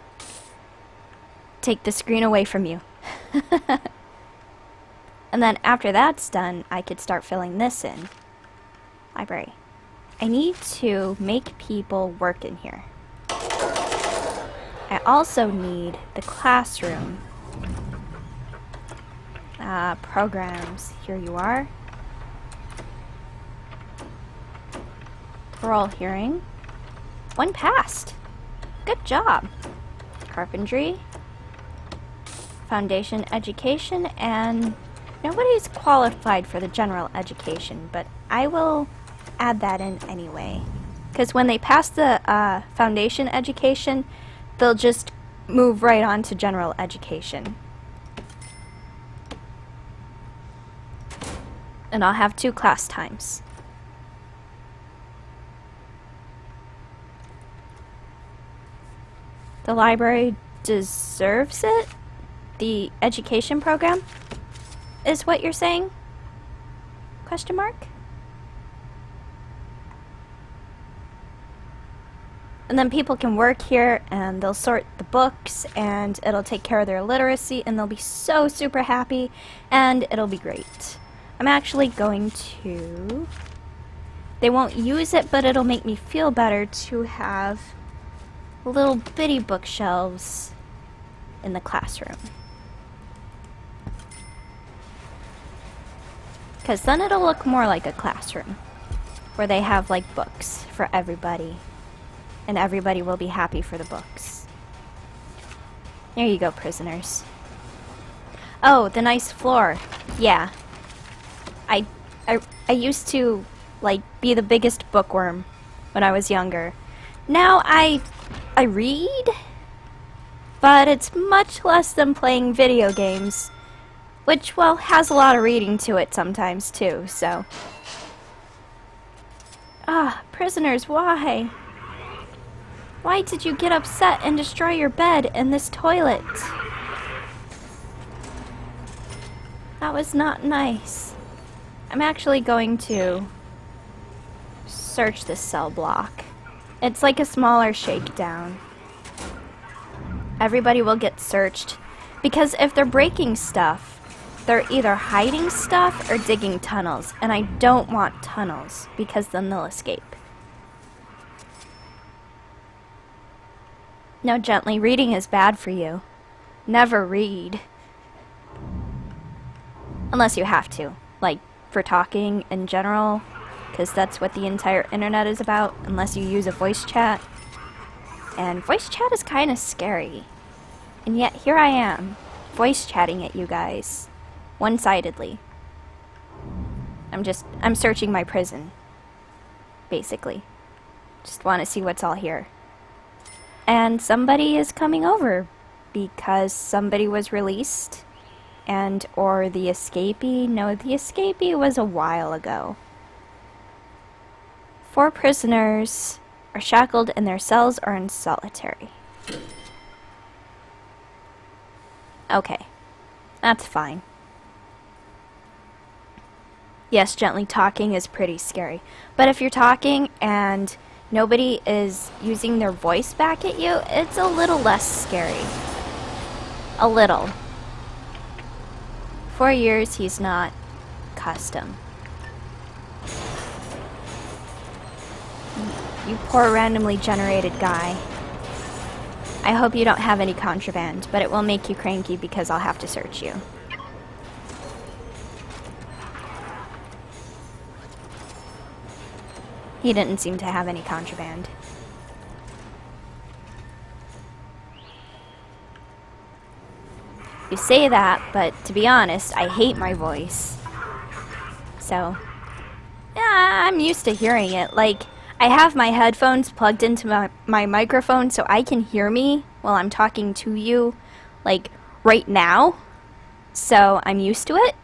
take the screen away from you. And then after that's done, I could start filling this in. Library. I need to make people work in here. I also need the classroom. Programs. Here you are. Oral hearing. 1 passed. Good job. Carpentry. Foundation education, and nobody's qualified for the general education, but I will add that in anyway. Because when they pass the foundation education, they'll just move right on to general education. And I'll have 2 class times. The library deserves it? The education program? Is what you're saying? Question mark? And then people can work here and they'll sort the books and it'll take care of their literacy and they'll be so super happy and it'll be great. I'm actually going to... They won't use it, but it'll make me feel better to have little bitty bookshelves in the classroom. Because then it'll look more like a classroom, where they have like books for everybody, and everybody will be happy for the books. There you go, prisoners. Oh, the nice floor. Yeah. I used to, like, be the biggest bookworm when I was younger. Now I read, but it's much less than playing video games, which, well, has a lot of reading to it sometimes, too, so. Ah, prisoners, why? Why did you get upset and destroy your bed and this toilet? That was not nice. I'm actually going to search this cell block. It's like a smaller shakedown. Everybody will get searched, because if they're breaking stuff, they're either hiding stuff or digging tunnels, and I don't want tunnels, because then they'll escape. No, Gently, reading is bad for you. Never read. Unless you have to, like, for talking in general, because that's what the entire internet is about, unless you use a voice chat. And voice chat is kind of scary. And yet here I am, voice chatting at you guys, one-sidedly. I'm searching my prison, basically. Just want to see what's all here. And somebody is coming over, because somebody was released. And, or the escapee. No, the escapee was a while ago. 4 prisoners are shackled in their cells or in solitary. Okay. That's fine. Yes, Gently, talking is pretty scary. But if you're talking and nobody is using their voice back at you, it's a little less scary. A little. 4 years, he's not custom. You poor randomly generated guy. I hope you don't have any contraband, but it will make you cranky because I'll have to search you. He didn't seem to have any contraband. You say that, but to be honest, I hate my voice. So, yeah, I'm used to hearing it. Like, I have my headphones plugged into my microphone so I can hear me while I'm talking to you, like, right now. So, I'm used to it.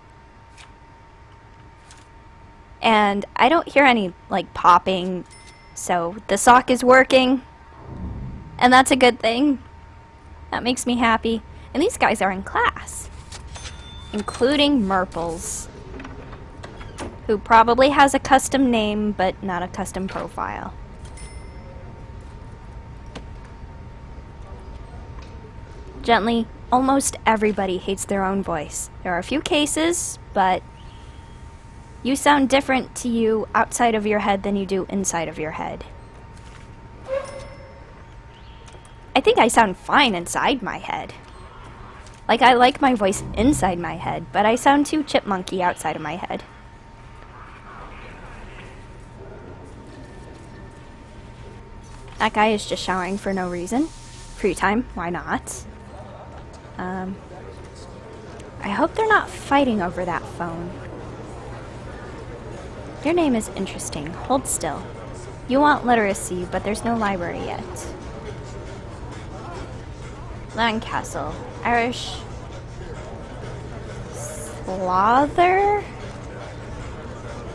And I don't hear any, like, popping, so the sock is working. And that's a good thing. That makes me happy. And these guys are in class, including Murples, who probably has a custom name, but not a custom profile. Gently, almost everybody hates their own voice. There are a few cases, but you sound different to you outside of your head than you do inside of your head. I think I sound fine inside my head. Like, I like my voice inside my head, but I sound too chipmunky outside of my head. That guy is just showering for no reason. Free time, why not? I hope they're not fighting over that phone. Your name is interesting. Hold still. You want literacy, but there's no library yet. Landcastle. Irish Slaughter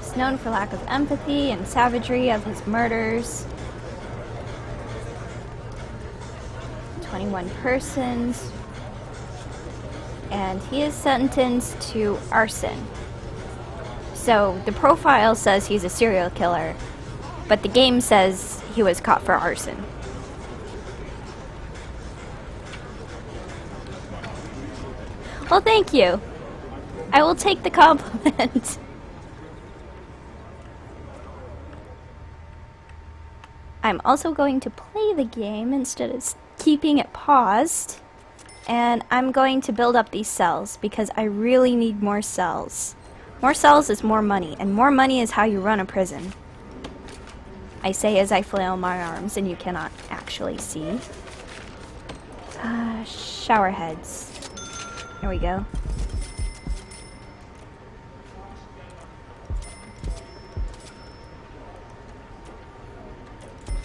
is known for lack of empathy and savagery of his murders. 21 persons. And he is sentenced to arson. So the profile says he's a serial killer, but the game says he was caught for arson. Well, thank you. I will take the compliment. I'm also going to play the game instead of keeping it paused. And I'm going to build up these cells because I really need more cells. More cells is more money, and more money is how you run a prison. I say as I flail my arms and you cannot actually see. Shower heads. There we go.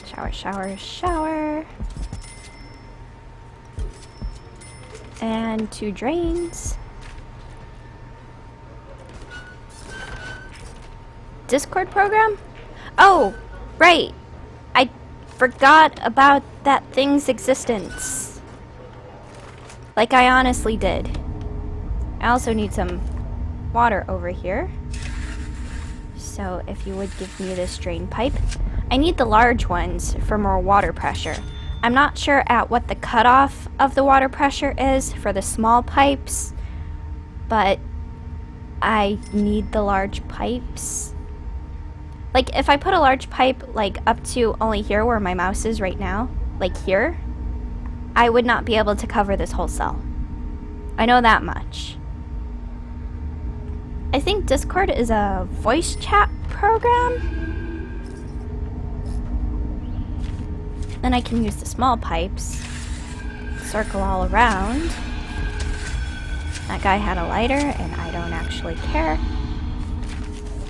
Shower, shower, shower. And 2 drains. Discord program? Oh, right. I forgot about that thing's existence. Like I honestly did. I also need some water over here. So if you would give me this drain pipe. I need the large ones for more water pressure. I'm not sure at what the cutoff of the water pressure is for the small pipes, but I need the large pipes. Like, if I put a large pipe, like, up to only here where my mouse is right now, like here, I would not be able to cover this whole cell. I know that much. I think Discord is a voice chat program? Then I can use the small pipes, circle all around. That guy had a lighter, and I don't actually care.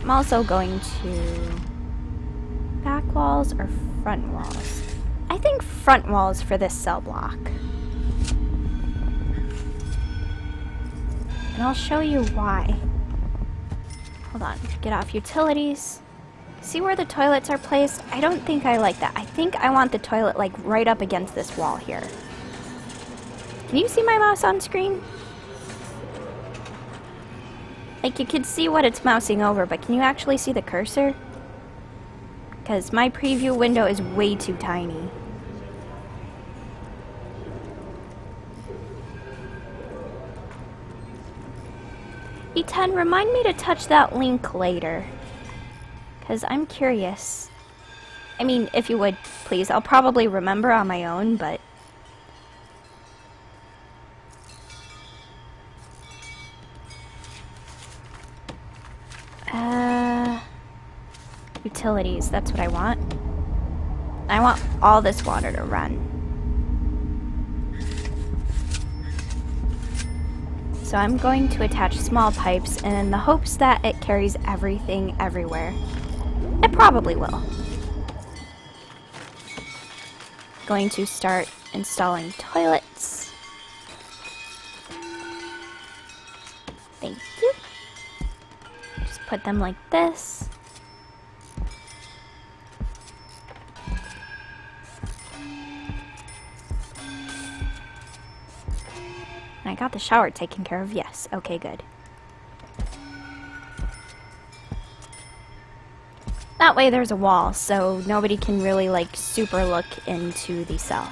I'm also going to back walls or front walls. I think front walls for this cell block. And I'll show you why. Hold on, get off utilities. See where the toilets are placed? I don't think I like that. I think I want the toilet like right up against this wall here. Can you see my mouse on screen? Like, you could see what it's mousing over, but can you actually see the cursor? Because my preview window is way too tiny. E10, remind me to touch that link later. Because I'm curious. I mean, if you would, please. I'll probably remember on my own, but... utilities, that's what I want. I want all this water to run. So I'm going to attach small pipes in the hopes that it carries everything everywhere. It probably will. Going to start installing toilets. Thank you. Just put them like this. I got the shower taken care of. Yes. Okay, good. That way there's a wall, so nobody can really, like, super look into the cell.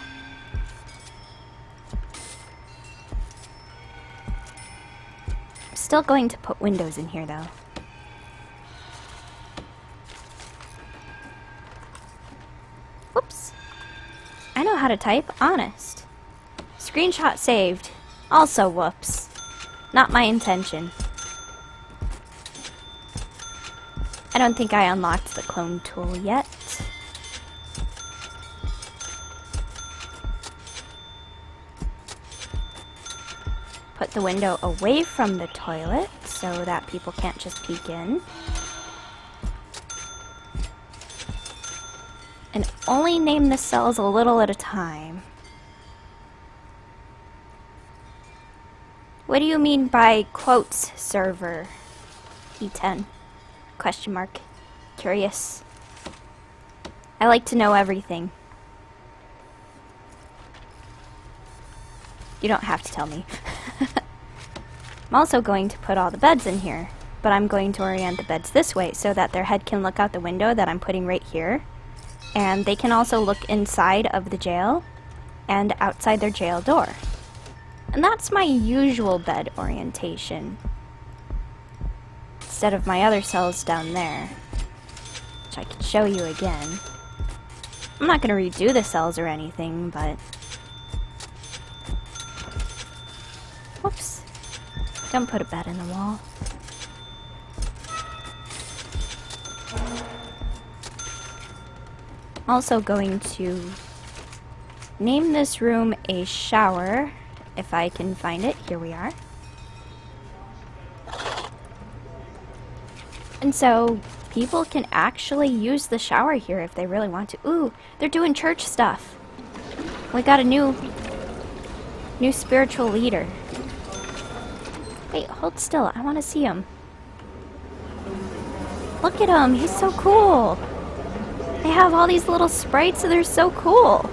I'm still going to put windows in here, though. Whoops. I know how to type. Honest. Screenshot saved. Also, whoops. Not my intention. I don't think I unlocked the clone tool yet. Put the window away from the toilet so that people can't just peek in. And only name the cells a little at a time. What do you mean by quotes, server? E10. Question mark. Curious. I like to know everything. You don't have to tell me. I'm also going to put all the beds in here, but I'm going to orient the beds this way so that their head can look out the window that I'm putting right here. And they can also look inside of the jail and outside their jail door. And that's my usual bed orientation. Instead of my other cells down there, which I can show you again. I'm not going to redo the cells or anything, but... Whoops. Don't put a bed in the wall. Also going to name this room a shower, if I can find it. Here we are. And so people can actually use the shower here if they really want to. Ooh, they're doing church stuff. We got a new spiritual leader. Wait, hold still. I want to see him. Look at him. He's so cool. They have all these little sprites and they're so cool.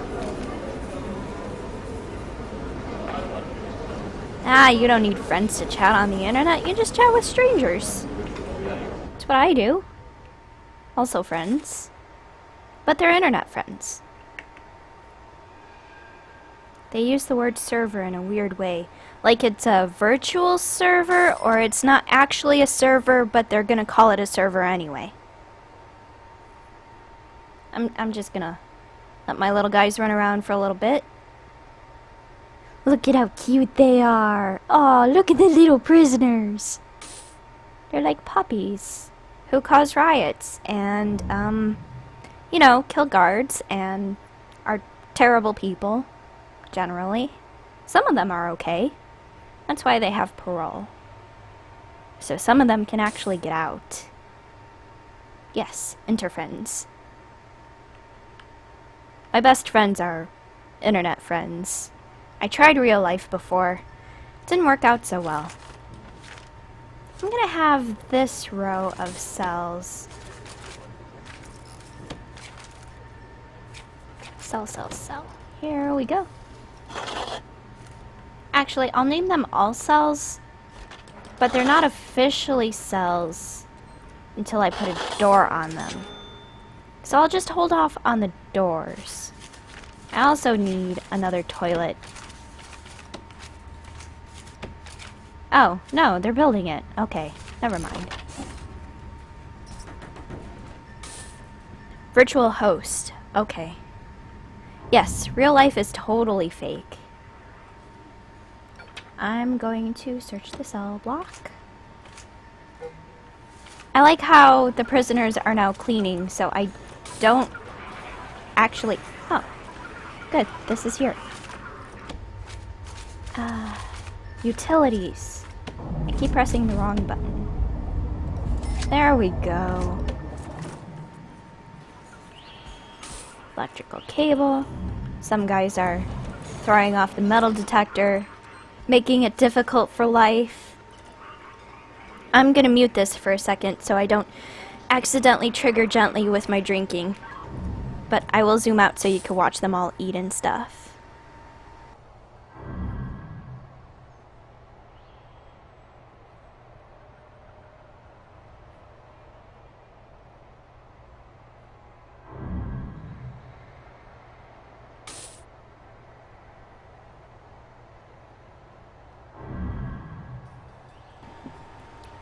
Ah, you don't need friends to chat on the internet. You just chat with strangers. That's what I do. Also friends. But they're internet friends. They use the word server in a weird way. Like it's a virtual server, or it's not actually a server, but they're gonna call it a server anyway. I'm just gonna let my little guys run around for a little bit. Look at how cute they are. Oh, look at the little prisoners. They're like puppies who cause riots and, you know, kill guards and are terrible people, generally. Some of them are okay. That's why they have parole. So some of them can actually get out. Yes, interfriends. My best friends are internet friends. I tried real life before. Didn't work out so well. I'm gonna have this row of cells. Cell. Here we go. Actually, I'll name them all cells, but they're not officially cells until I put a door on them. So I'll just hold off on the doors. I also need another toilet. Oh, no, they're building it. Okay, never mind. Virtual host. Okay. Yes, real life is totally fake. I'm going to search the cell block. I like how the prisoners are now cleaning, so I don't actually... Oh, good. This is here. Utilities. I keep pressing the wrong button. There we go. Electrical cable. Some guys are throwing off the metal detector, making it difficult for life. I'm gonna mute this for a second so I don't accidentally trigger gently with my drinking. But I will zoom out so you can watch them all eat and stuff.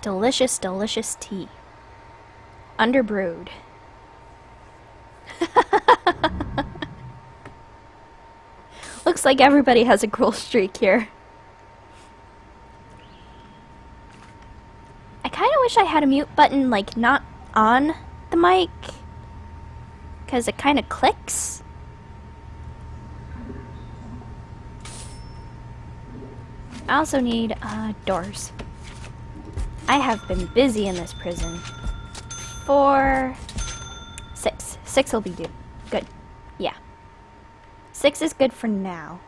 Delicious, delicious tea. Underbrewed. Looks like everybody has a cruel streak here. I kind of wish I had a mute button, like, not on the mic, because it kind of clicks. I also need doors. I have been busy in this prison for 6. 6 will be due. Good. Yeah. 6 is good for now.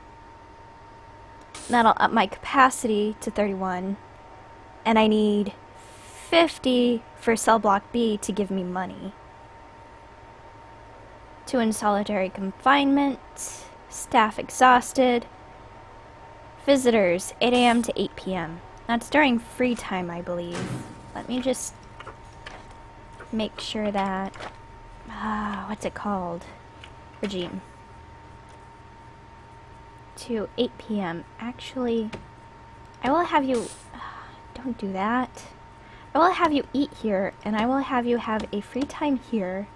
That'll up my capacity to 31. And I need 50 for cell block B to give me money. 2 in solitary confinement. Staff exhausted. Visitors, 8 a.m. to 8 p.m. That's during free time, I believe. Let me just make sure that... what's it called? Regime. To 8 p.m. Actually, I will have you... don't do that. I will have you eat here, and I will have you have a free time here.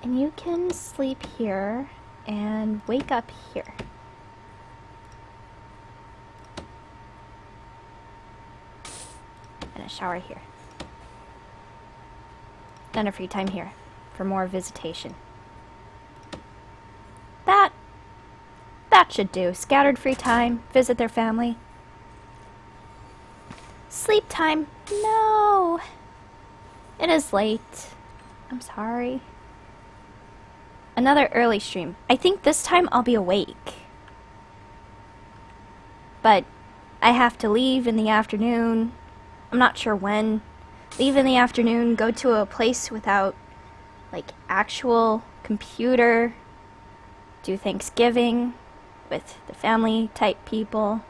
And you can sleep here, and wake up here. And a shower here. Then a free time here for more visitation. That that should do. Scattered free time, visit their family. Sleep time. No. It is late. I'm sorry. Another early stream. I think this time I'll be awake. But I have to leave in the afternoon. I'm not sure when. Leave in the afternoon, go to a place without, like, actual computer. Do Thanksgiving with the family type people.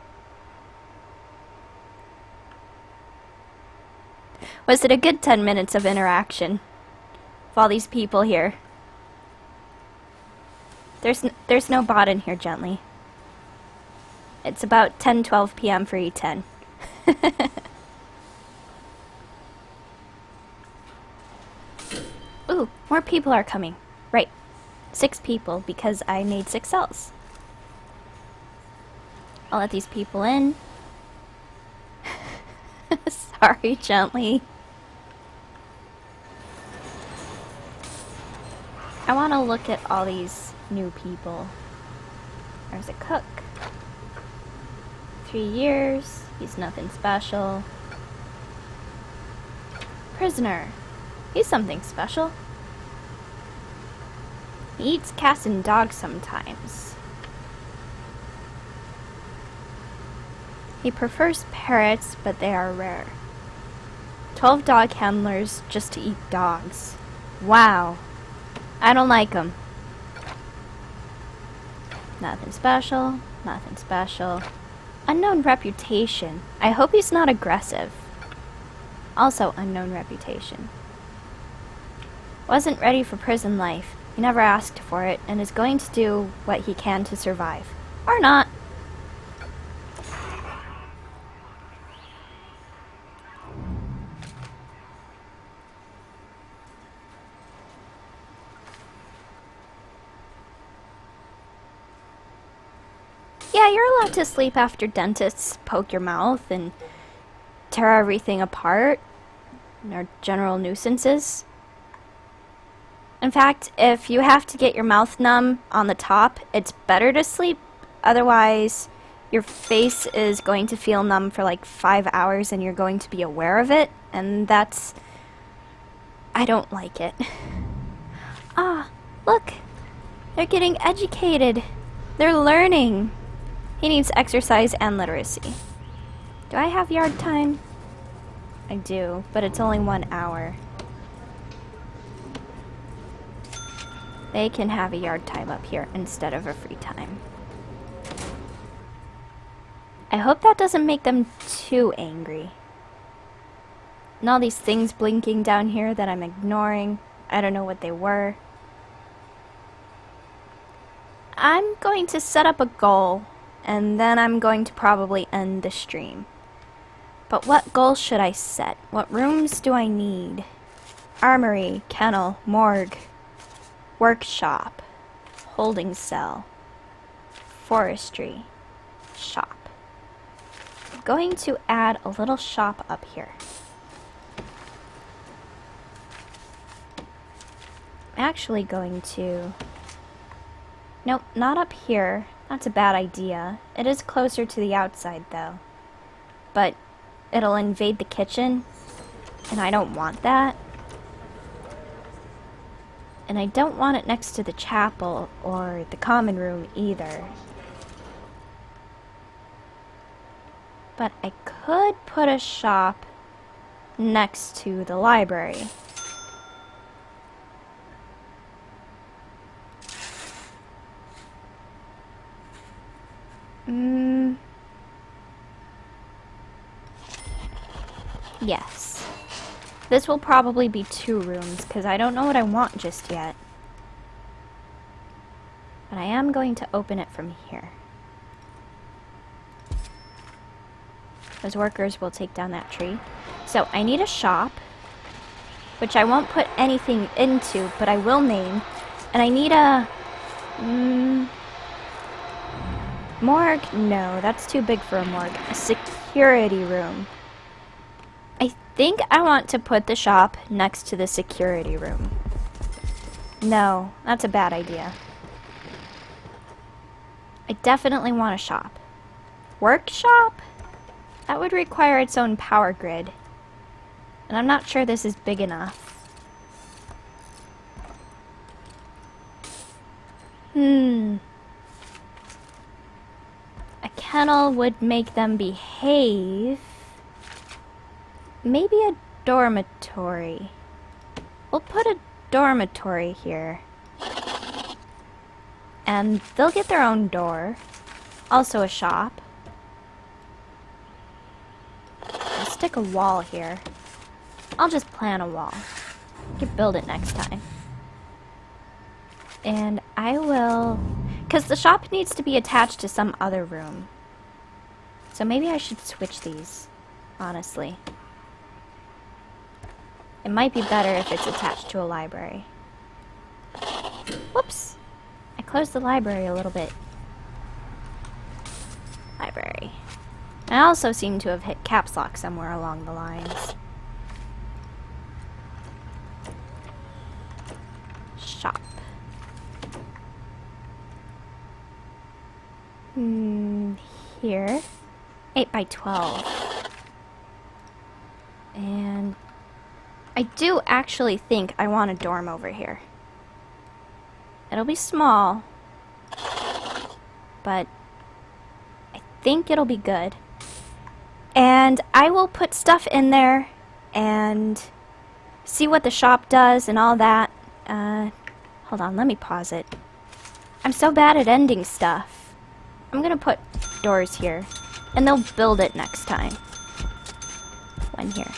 Was it a good 10 minutes of interaction with all these people here? There's no bot in here, Gently. It's about 10-12 p.m. for E10. Ooh, more people are coming. Right. 6 people, because I made 6 cells. I'll let these people in. Sorry, Gently. I want to look at all these new people. There's a cook. 3 years. He's nothing special. Prisoner. He's something special. He eats cats and dogs sometimes. He prefers parrots, but they are rare. 12 dog handlers just to eat dogs. Wow. I don't like them. Nothing special. Nothing special. Unknown reputation. I hope he's not aggressive. Also unknown reputation. Wasn't ready for prison life. He never asked for it and is going to do what he can to survive. Or not. Yeah, you're allowed to sleep after dentists poke your mouth and tear everything apart. They're general nuisances. In fact, if you have to get your mouth numb on the top, it's better to sleep. Otherwise, your face is going to feel numb for like 5 hours and you're going to be aware of it. And that's... I don't like it. Ah, look! They're getting educated. They're learning. He needs exercise and literacy. Do I have yard time? I do, but it's only 1 hour. They can have a yard time up here instead of a free time. I hope that doesn't make them too angry. And all these things blinking down here that I'm ignoring. I don't know what they were. I'm going to set up a goal, and then I'm going to probably end the stream. But what goal should I set? What rooms do I need? Armory, kennel, morgue, workshop, holding cell, forestry, shop. I'm going to add a little shop up here. I'm actually going to... Nope, not up here. That's a bad idea. It is closer to the outside though. But it'll invade the kitchen, and I don't want that. And I don't want it next to the chapel or the common room either. But I could put a shop next to the library. Yes. This will probably be 2 rooms, because I don't know what I want just yet. But I am going to open it from here. Those workers will take down that tree. So I need a shop, which I won't put anything into, but I will name. And I need a... morgue? No, that's too big for a morgue. A security room. I think I want to put the shop next to the security room. No, that's a bad idea. I definitely want a shop. Workshop? That would require its own power grid. And I'm not sure this is big enough. A kennel would make them behave. Maybe a dormitory. We'll put a dormitory here. And they'll get their own door. Also a shop. I'll stick a wall here. I'll just plan a wall. I can build it next time. And I will... because the shop needs to be attached to some other room. So maybe I should switch these, honestly. It might be better if it's attached to a library. Whoops! I closed the library a little bit. Library. I also seem to have hit caps lock somewhere along the lines. Shop. Here. 8 by 12. And I do actually think I want a dorm over here. It'll be small, but I think it'll be good. And I will put stuff in there and see what the shop does and all that. Hold on, let me pause it. I'm so bad at ending stuff. I'm gonna put doors here, and they'll build it next time. One here.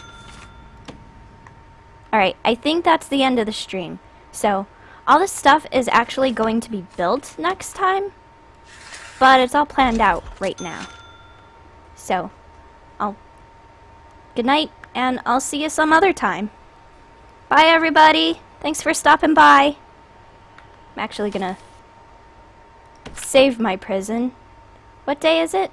Alright, I think that's the end of the stream. So, all this stuff is actually going to be built next time, but it's all planned out right now. So, good night, and I'll see you some other time. Bye, everybody. Thanks for stopping by. I'm actually gonna save my prison. What day is it?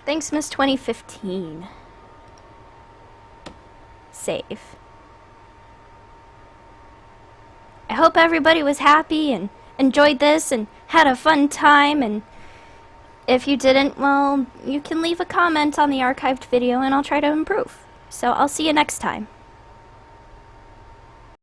Thanks, Miss 2015. Save. I hope everybody was happy and enjoyed this and had a fun time, and if you didn't, well, you can leave a comment on the archived video and I'll try to improve. So I'll see you next time.